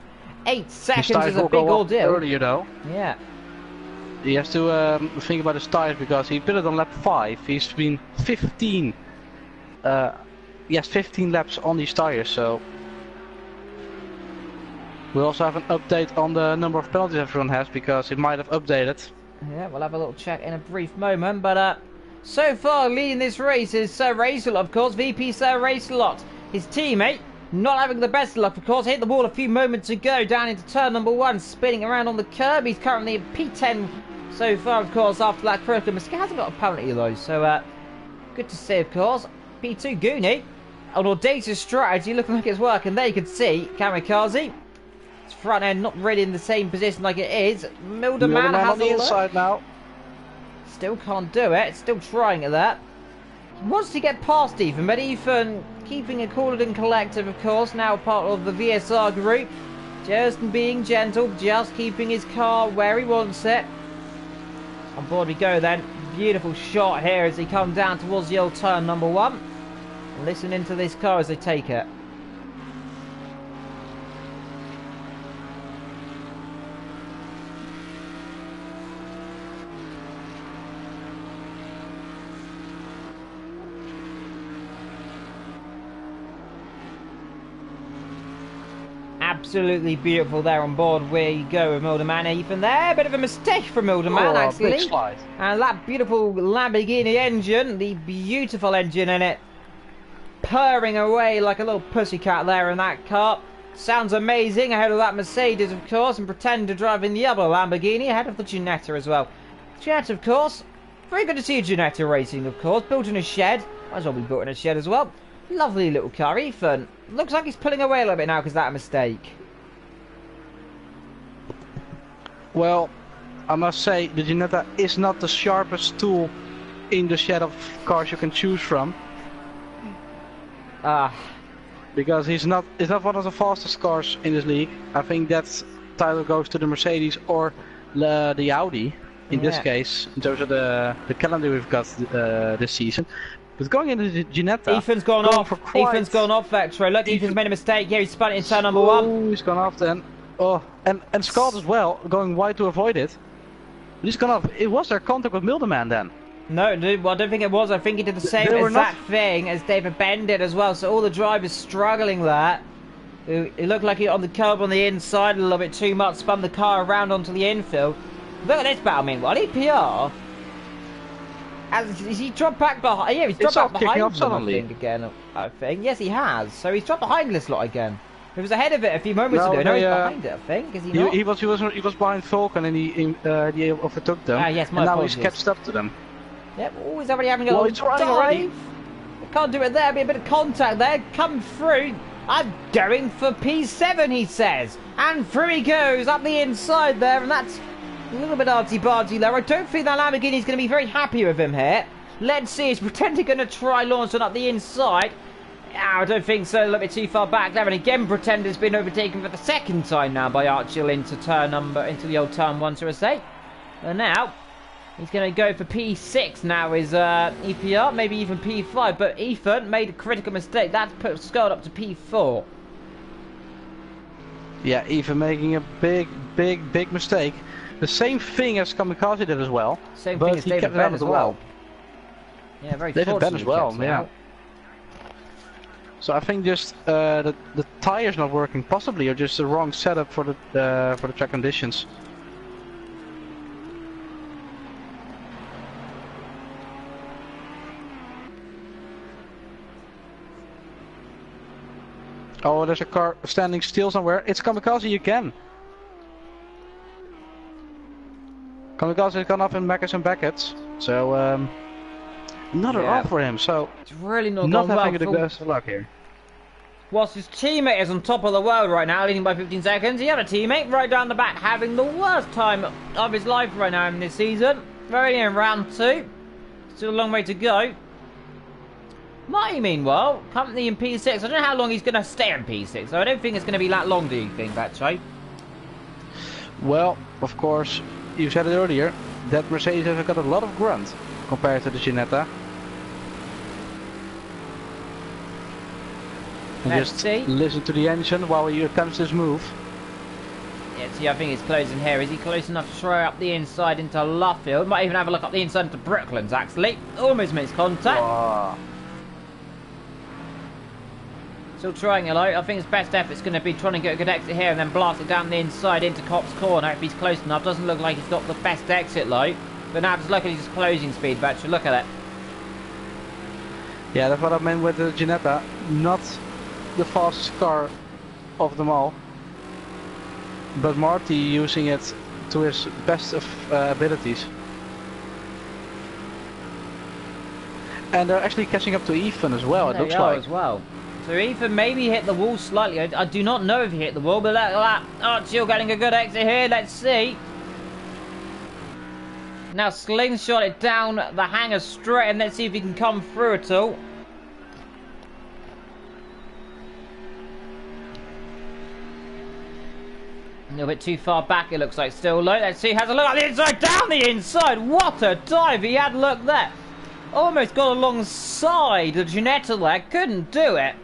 8 seconds is a big ordeal. Earlier though. Yeah. He has to think about his tires, because he pitted on lap 5. He's been 15 laps on these tires, so we'll also have an update on the number of penalties everyone has, because it might have updated. Yeah, we'll have a little check in a brief moment, but so far leading this race is Sir Racelot, of course, VP Sir Racelot. His teammate, not having the best luck, of course, hit the wall a few moments ago down into turn number 1, spinning around on the curb. He's currently in P10 so far, of course, after that critical mistake. Hasn't got a penalty though, so good to see, of course. P2 Goonie, an audacious strategy, looking like it's working. There you can see Kamikaze. His front end not really in the same position like it is. Milderman has on the inside now. Still can't do it. Still trying at that. He wants to get past Ethan, but Ethan keeping it cool and collective, of course. Now part of the VSR group. Just being gentle, just keeping his car where he wants it. On board we go then. Beautiful shot here as they come down towards the old turn number 1. Listen into this car as they take it. Absolutely beautiful there on board. We go with Milderman. Ethan there. Bit of a mistake from Milderman, actually. Big slide. And that beautiful Lamborghini engine, the beautiful engine in it, purring away like a little pussycat there in that car. Sounds amazing ahead of that Mercedes, of course, and pretend to drive in the other Lamborghini ahead of the Ginetta as well. Ginetta, of course. Very good to see Ginetta racing, of course. Built in a shed. Might as well be built in a shed as well. Lovely little car. Ethan looks like he's pulling away a little bit now because of that mistake. Well, I must say the Ginetta is not the sharpest tool in the shed of cars you can choose from. Because it's not one of the fastest cars in this league. I think that title goes to the Mercedes or the Audi in this case, in terms of the calendar we've got this season. But going into the Ginetta, Ethan's gone off. Ethan's gone off, Vectro. Look, Ethan's made a mistake here. He's spun it in turn number 1. Oh, he's gone off then. Oh, and Scott as well, going wide to avoid it. But he's gone off. It was their contact with Milderman then. No, well, I don't think it was. I think he did the same exact thing as David Ben did as well. So all the drivers struggling there. It looked like he on the curb on the inside a little bit too much, spun the car around onto the infield. Look at this battle, meanwhile. EPR Has he dropped back behind? Yeah, he's dropped back behind them, suddenly. I think, again. I think. Yes, he has. So he's dropped behind this lot again. He was ahead of it a few moments ago. Now he's behind it, I think. Is he not? He was behind Vulcan and he overtook them. Yes, my and now apologies. he's catched up to them. Yep, he's already having a little dive. Can't do it there. Be a bit of contact there. Come through. I'm going for P7, he says. And through he goes up the inside there, and that's a little bit arty-barty there. I don't think that Lamborghini's going to be very happy with him here. Let's see, he's pretending going to try launching up the inside. I don't think so, a little bit too far back there. And again, Pretender's been overtaken for the second time now by Archil into the old turn 1, so to say. And now, he's going to go for P6 now, is EPR, maybe even P5. But Ethan made a critical mistake. That's put Scott up to P4. Yeah, Ethan making a big mistake. The same thing as Kamikaze did as well. Same thing as David Ben as well. Yeah, very David Ben as well, yeah. So I think just the tire's not working, possibly, or just the wrong setup for the track conditions. Oh, there's a car standing still somewhere. It's Kamikaze again. Kamikaze has gone up in Beckett and Beckett. So, another off for him. So, it's really not having the best of luck here. Whilst his teammate is on top of the world right now, leading by 15 seconds, the other teammate right down the back having the worst time of his life right now in this season. Very in round 2. Still a long way to go. Marty, meanwhile, currently in P6. I don't know how long he's going to stay in P6. So I don't think it's going to be that long, do you think, Batcho? Well, of course, you said it earlier, that Mercedes has got a lot of grunt compared to the Ginetta. And just listen to the engine while he attempts this move. Yeah, see, I think he's closing here. Is he close enough to throw up the inside into Luffield? Might even have a look up the inside into Brooklands, actually. Almost makes contact. Oh. Still trying it out. I think his best effort's going to be trying to get a good exit here and then blast it down the inside into Cops Corner if he's close enough. Doesn't look like he's got the best exit low. But now just look at his closing speed, Batcher. Look at it. Yeah, that's what I meant with the Ginetta. Not the fastest car of them all. But Marty using it to his best of abilities. And they're actually catching up to Ethan as well, it looks like. As well. So Ethan maybe hit the wall slightly. I do not know if he hit the wall, but look at that. Archil getting a good exit here. Let's see. Now slingshot it down the hangar straight, and let's see if he can come through at all. A little bit too far back, it looks like, still low. Let's see, has a look at the inside, down the inside. What a dive he had, look there. Almost got alongside the Ginetta there, couldn't do it.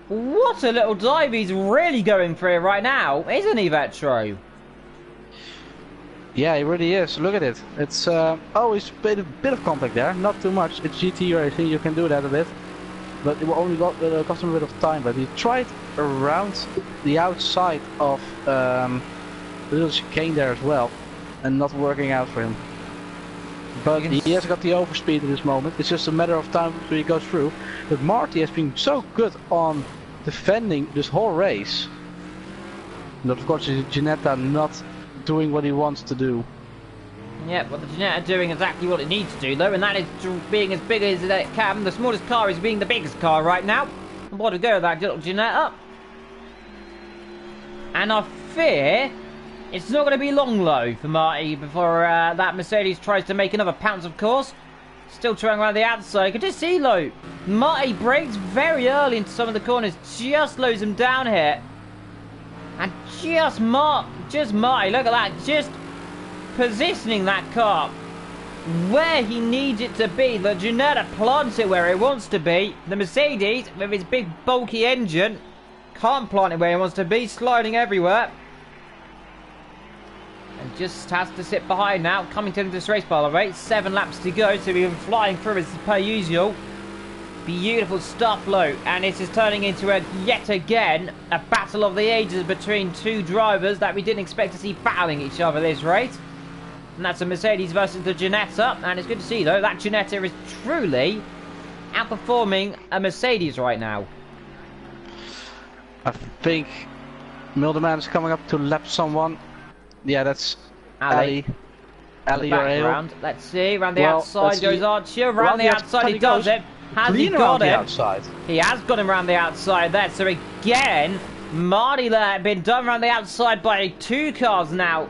What a little dive he's really going for right now, isn't he, Vetro? Yeah, he really is. Look at it. It's he's made a bit of contact there, not too much. It's GT racing, you can do that a bit. But it will only cost him a bit of time. But he tried around the outside of the little chicane there as well, and not working out for him. But he has got the overspeed at this moment. It's just a matter of time before he goes through. But Marty has been so good on defending this whole race. But of course, Ginetta not doing what he wants to do. Yeah, well, the Ginetta doing exactly what it needs to do, though, and that is being as big as it can. The smallest car is being the biggest car right now. And what to go with that little Ginetta. And I fear it's not going to be long, low, for Marty before that Mercedes tries to make another pounce, of course. Still trying around the outside. You can just see, low. Marty brakes very early into some of the corners. Just slows him down here. And just Marty, look at that. Just positioning that car where he needs it to be. The Ginetta plants it where it wants to be. The Mercedes, with its big bulky engine, can't plant it where it wants to be. Sliding everywhere. And just has to sit behind now. Coming to this race, by the way. 7 laps to go, so we've been flying through as per usual. Beautiful stuff, low. And this is turning into yet again a battle of the ages between two drivers that we didn't expect to see battling each other this race. And that's a Mercedes versus the Ginetta. And it's good to see, though, that Ginetta is truly outperforming a Mercedes right now. I think Mildeman is coming up to lap someone. Yeah, that's Ali. Ali or AOR. Let's see, round the outside goes Archer. Round the outside he does it. Has he got him? He has got him round the outside there. So again, Marty there been done round the outside by 2 cars now.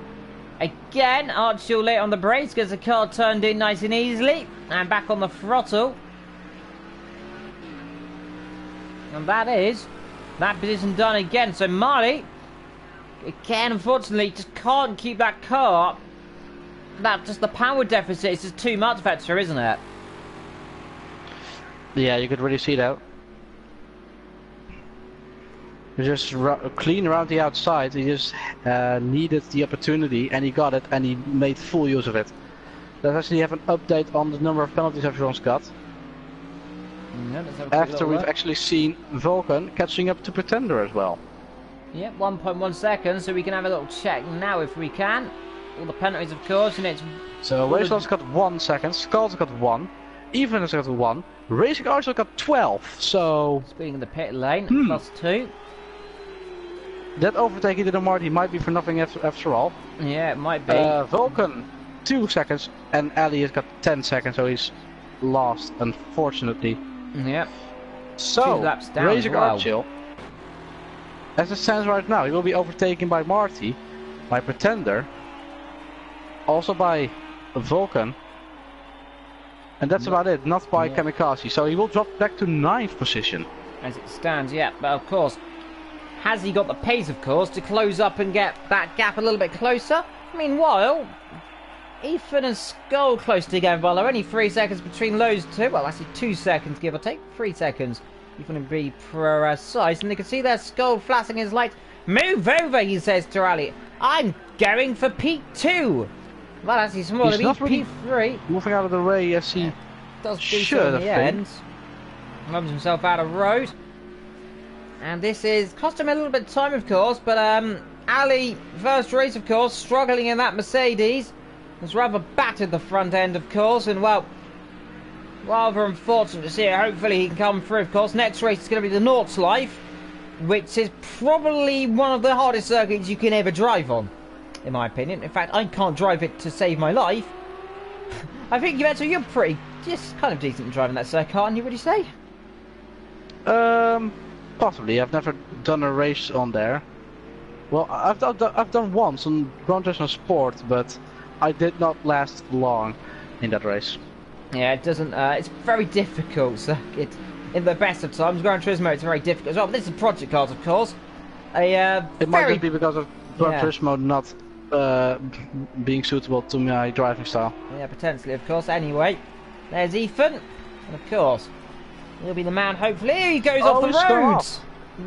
Again, Archer late on the brakes, gets the car turned in nice and easily. And back on the throttle. And that is that position done again. So Marty, again, unfortunately, just can't keep that car up. That just the power deficit is just too much, Vetzer, isn't it? Yeah, you could really see that. He just clean around the outside. He just needed the opportunity, and he got it, and he made full use of it. Let's actually have an update on the number of penalties everyone's got. Yeah, after we've actually seen Vulcan catching up to Pretender as well. Yep, 1.1 seconds, so we can have a little check now if we can. All the penalties, of course, and it's... So Wasteland's got 1 second, Skull's got 1, Even has got 1, Racing Archer got 12, so... Speeding in the pit lane, +2. That overtaking to the Marty might be for nothing after all. Yeah, it might be. Vulcan, 2 seconds, and Ali has got 10 seconds, so he's lost, unfortunately. Yep. So, Racing Archer, as it stands right now, he will be overtaken by Marty, by Pretender, also by Vulcan, and that's about it, not by Kamikaze, so he will drop back to 9th position. As it stands, yeah, but of course, has he got the pace, of course, to close up and get that gap a little bit closer? Meanwhile, Ethan and Skull close together, but there are only 3 seconds between those two, well actually 2 seconds give or take, 3 seconds. Ethan to be precise, and you can see there Skull flashing his light. Move over, he says to Ali. I'm going for P2. Well, actually, smaller than P3. Moving out of the way as he does do so in the end. Rubs himself out of road. And this is cost him a little bit of time, of course, but Ali, first race, of course, struggling in that Mercedes. Was rather battered the front end, of course, and well, rather unfortunate to see it. Hopefully he can come through, of course. Next race is going to be the Nordschleife, which is probably one of the hardest circuits you can ever drive on, in my opinion. In fact, I can't drive it to save my life. I think you're pretty, just kind of decent at driving that circuit, aren't you, would you say? Possibly. I've never done a race on there. Well, I've done once on Gran Turismo Sport, but I did not last long in that race. Yeah, it doesn't. It's very difficult circuit. In the best of times, Gran Turismo it's very difficult as well. But this is project cars, of course. It might just be because of Gran Turismo not being suitable to my driving style. Yeah, potentially, of course. Anyway, there's Ethan, and of course, he'll be the man. Hopefully, he goes off the road.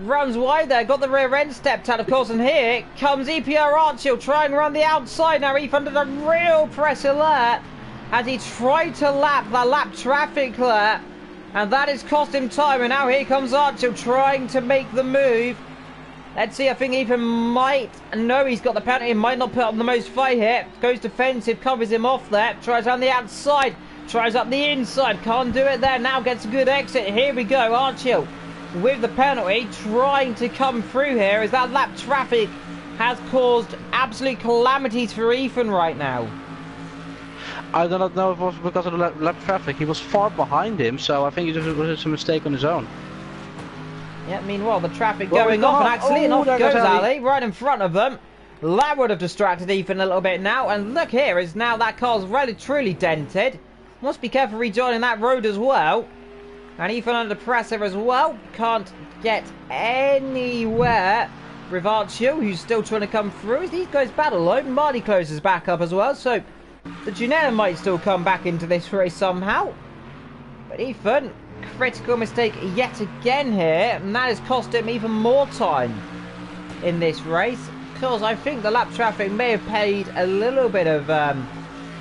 Runs wide there, got the rear end stepped out, of course, and here comes EPR Archer. He'll try and run the outside now. Ethan under the real pressure there as he tried to lap the lap traffic there, and that has cost him time. And now here comes Archer trying to make the move. Let's see, I think Ethan might, no, he's got the penalty, might not put up the most fight here. Goes defensive, covers him off there, tries on the outside, tries up the inside, can't do it there. Now gets a good exit. Here we go, Archer with the penalty, trying to come through here as that lap traffic has caused absolute calamities for Ethan right now. I do not know if it was because of the lap traffic. He was far behind him, so I think it was just a mistake on his own. Yeah, meanwhile the traffic going off, and actually off goes Ali right in front of them. That would have distracted Ethan a little bit now, and look here, is now that car's really truly dented. Must be careful rejoining that road as well. And Ethan under pressure as well. Can't get anywhere. Rivarcio, who's still trying to come through. As these guys battle low, Marty closes back up as well. So the Ginetta might still come back into this race somehow. But Ethan, critical mistake yet again here. And that has cost him even more time in this race. Because I think the lap traffic may have paid a little bit of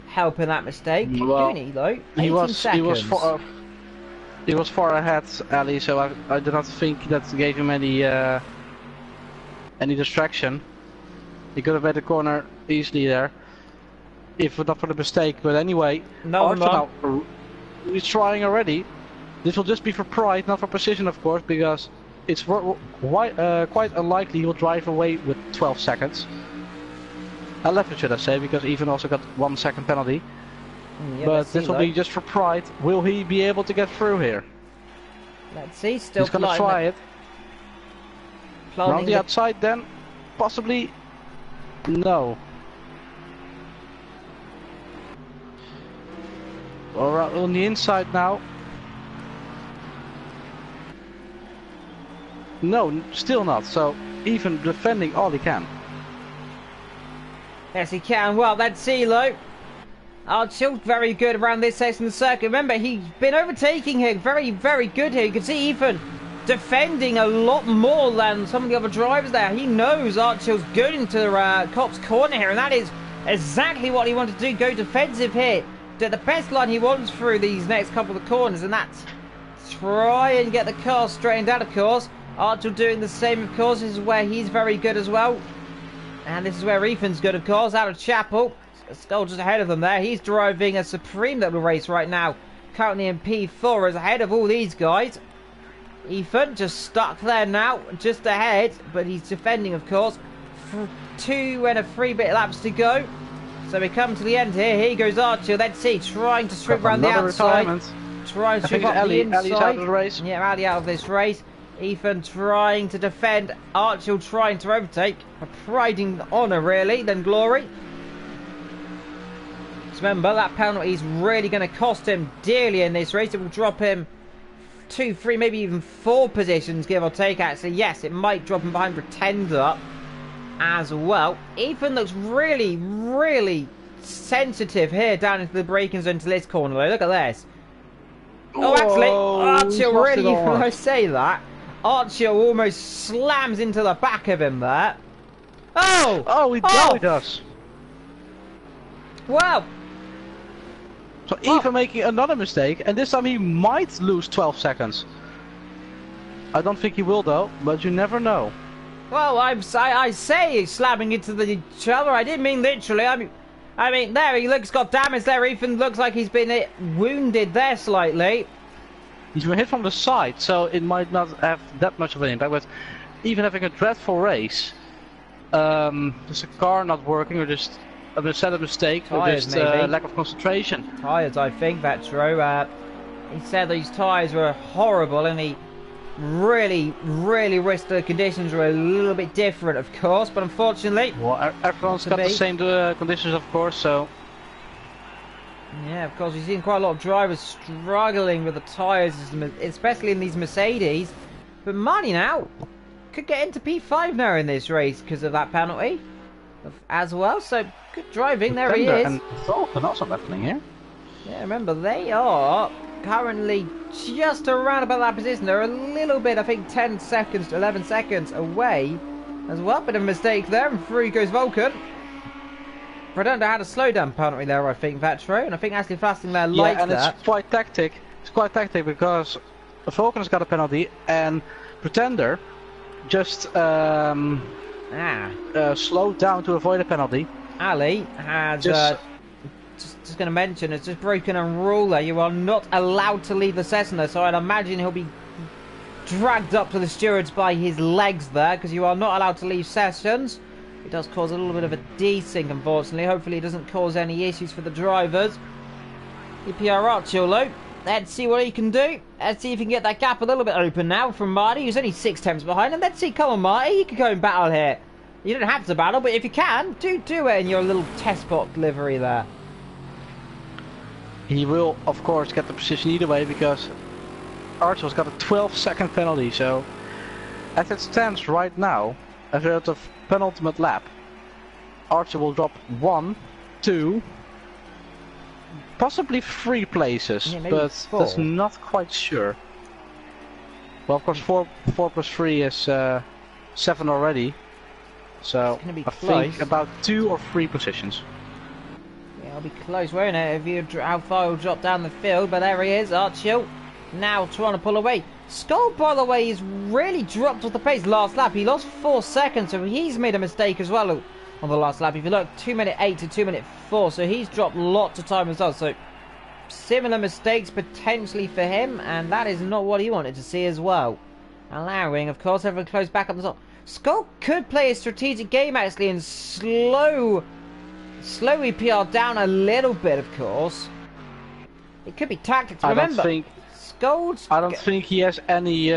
help in that mistake. Well, didn't he, though? 18 seconds. He was far ahead, Ali, so I do not think that gave him any distraction. He could have made the corner easily there. if not for the mistake. But anyway, No, Archer now, he's trying already. This will just be for pride, not for precision, of course, because it's quite unlikely he will drive away with 12 seconds. 11 should I say, because Ethan also got 1 second penalty. Yeah, but this will be just for pride. Will he be able to get through here? Let's see, still he's going to try it. Around the outside then? Possibly? No. Or on the inside now? No, still not. So even defending all he can. Yes, he can. Well, that's CeeLo. Archil, very good around this section of the circuit. Remember, he's been overtaking here. Very, very good here. You can see Ethan defending a lot more than some of the other drivers there. He knows Archil's good into the Cop's corner here, and that is exactly what he wanted to do. Go defensive here. Do the best line he wants through these next couple of corners, and that's try and get the car straightened out, of course. Archil doing the same, of course. This is where he's very good as well. And this is where Ethan's good, of course, out of Chapel. Skull just ahead of them there. He's driving a supreme little race right now. Currently in P4, is ahead of all these guys. Ethan just stuck there now, just ahead. But he's defending, of course. 2 and a 3-bit laps to go. So we come to the end here. Here goes Archer. Let's see, trying to strip around the outside. Trying to strip up the inside. Out of the race. Yeah, Ali out of this race. Ethan trying to defend. Archer trying to overtake. A pride and honour, really, than glory. Remember, that penalty is really going to cost him dearly in this race. It will drop him 2, 3, maybe even 4 positions, give or take, actually. Yes, it might drop him behind Pretender as well. Ethan looks really, really sensitive here down into the braking zone to this corner, though. Look at this. Oh, actually, Archer really, when I say that, Archer almost slams into the back of him there. Oh! He does. Wow. So Ethan making another mistake, and this time he might lose 12 seconds. I don't think he will though, but you never know. Well, I say he's slamming into each other. I didn't mean literally. I mean there he looks got damage there. Ethan looks like he's been wounded there slightly. He's been hit from the side, so it might not have that much of an impact. But even having a dreadful race, there's a car not working or just a set of mistake or just lack of concentration. Tyres, I think that's true. He said these tyres were horrible, and he really, really wished the conditions were a little bit different, of course. But unfortunately, well, everyone's got the same conditions, of course. So yeah, of course, we've seen quite a lot of drivers struggling with the tyres, especially in these Mercedes. But Marty now could get into P5 now in this race because of that penalty as well. So good driving, there he is. And Falcon also battling here. Yeah, remember, they are currently just around about that position. They're a little bit, I think, 10 seconds to 11 seconds away as well. Bit of a mistake there, and through goes Vulcan. I don't know how to slow down penalty there, I think, Vatro, and I think Ashley Fasting there likes that. Yeah, and it's quite tactic. It's quite tactic because Vulcan has got a penalty, and Pretender just slowed down to avoid a penalty. Ali has just going to mention, it's just broken a rule there. You are not allowed to leave the Cessna, so I'd imagine he'll be dragged up to the stewards by his legs there, because you are not allowed to leave sessions. It does cause a little bit of a desync, unfortunately. Hopefully it doesn't cause any issues for the drivers. EPR Archolo, let's see what he can do. Let's see if he can get that gap a little bit open now from Marty, who's only 6 tenths behind. And let's see, come on Marty, you can go and battle here. You don't have to battle, but if you can, do it in your little test bot livery there. He will, of course, get the position either way, because Archer's got a 12-second penalty. So as it stands right now, as a result of penultimate lap, Archer will drop 1, 2, possibly 3 places, yeah, but 4. that's not quite sure. Well, of course, 4 plus 3 is 7 already. So I think about 2 or 3 positions. Yeah, it'll be close, won't it? If you how far he'll drop down the field, but there he is, Archil. Now trying to pull away. Skull, by the way, is really dropped off the pace last lap. He lost 4 seconds, so he's made a mistake as well. on the last lap. If you look, 2:08 to 2:04, so he's dropped lots of time as well. So similar mistakes potentially for him, and that is not what he wanted to see as well. Allowing, of course, everyone close back up the top. Skull could play a strategic game actually and slow EPR down a little bit, of course. It could be tactics. Remember, I don't think he has any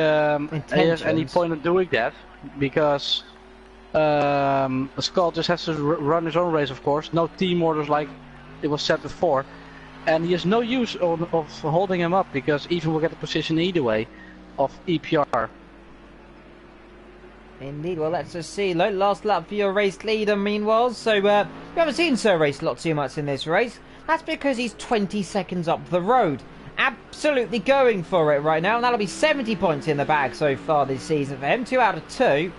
point of doing that, because Skull just has to run his own race, of course. No team orders like it was said before, and he has no use of holding him up, because even will get the position either way of EPR. Indeed, well, let's just see. Last lap for your race leader, meanwhile. So, we haven't seen Sir Race a lot too much in this race. That's because he's 20 seconds up the road. Absolutely going for it right now. And that'll be 70 points in the bag so far this season for him. 2 out of 2.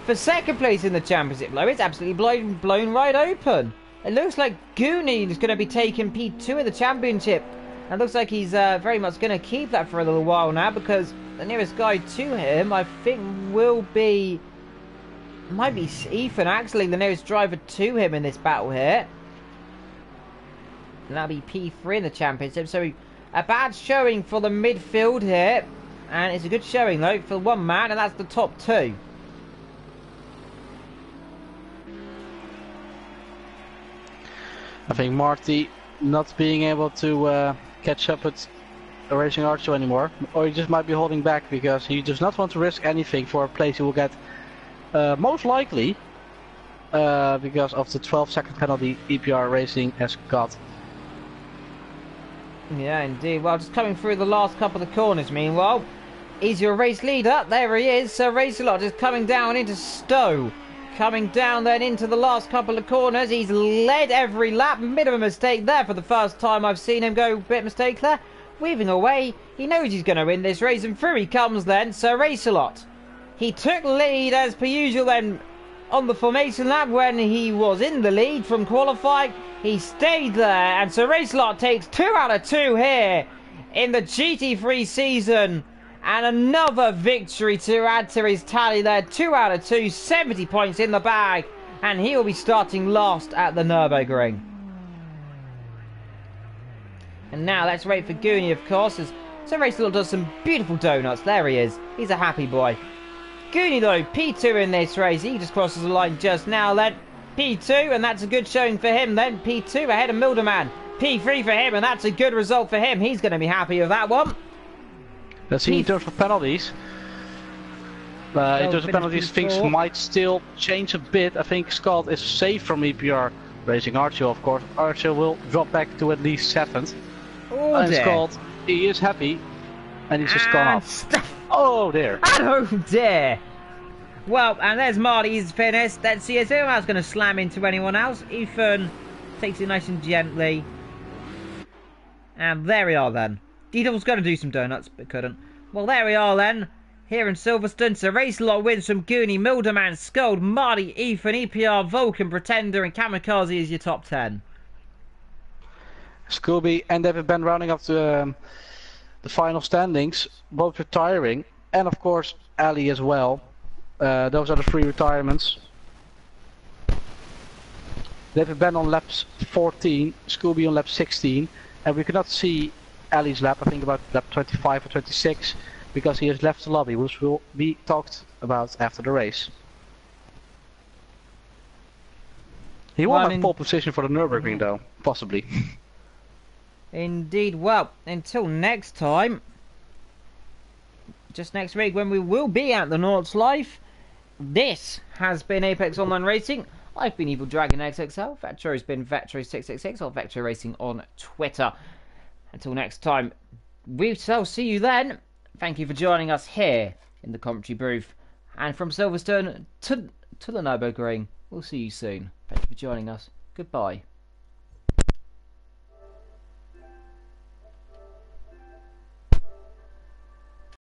For second place in the championship, though, it's absolutely blown right open. It looks like Goonie is going to be taking P2 of the championship. And it looks like he's very much going to keep that for a little while now, because the nearest guy to him, I think, might be Ethan, actually, the nearest driver to him in this battle here. And that'll be P3 in the championship. So a bad showing for the midfield here. And it's a good showing, though, for one man, and that's the top 2. I think Marty not being able to catch up with Racing Archer anymore, or he just might be holding back because he does not want to risk anything for a place he will get most likely because of the 12-second penalty EPR Racing has got. Yeah, indeed. Well, just coming through the last couple of corners, meanwhile, he's your race leader. There he is. Sir Racelot just coming down into Stowe. Coming down then into the last couple of corners. He's led every lap. Bit of a mistake there for the first time I've seen him go. Bit mistake there. Weaving away. He knows he's going to win this race, and through he comes then. Sir Racelot. He took lead as per usual then on the formation lap when he was in the lead from qualifying. He stayed there, and Sir Racelot takes 2 out of 2 here in the GT3 season. And another victory to add to his tally there. 2 out of 2, 70 points in the bag. And he will be starting last at the Nürburgring. And now let's wait for Goonie, of course, as Sir Racelot does some beautiful donuts. There he is. He's a happy boy. Goonie, though, P2 in this race. He just crosses the line just now then. P2, and that's a good showing for him then. P2 ahead of Milderman. P3 for him, and that's a good result for him. He's going to be happy with that one. Let's see in terms of penalties. In terms of penalties, things might still change a bit. I think Scott is safe from EPR Racing. Archer, of course. Archer will drop back to at least 7th. Oh, and dear. Scott, he is happy. And he's just gone off. Oh dear. Oh dear. Well, and there's Marty's finished. Let's see if anyone else going to slam into anyone else. Ethan takes it nice and gently. And there we are then. Dieter was going to do some donuts, but couldn't. Well, there we are then. Here in Silverstone, Sir Racelot wins from Goonie, Milderman, Scold, Marty, Ethan, EPR, Vulcan, Pretender, and Kamikaze is your top 10. Scooby and David Ben rounding up the final standings, both retiring, and of course Ali as well. Those are the 3 retirements. David Ben on lap 14, Scooby on lap 16, and we cannot see Ali's lap, I think about lap 25 or 26, because he has left the lobby, which will be talked about after the race. He won a pole position for the Nürburgring though, possibly. Indeed. Well, until next time, just next week when we will be at the Nords Live, this has been Apex Online Racing. I've been Evil Dragon XXL, Vector has been Vectro666 or Vector Racing on Twitter. Until next time, we shall see you then. Thank you for joining us here in the commentary booth. And from Silverstone to the Nürburgring, we'll see you soon. Thank you for joining us. Goodbye.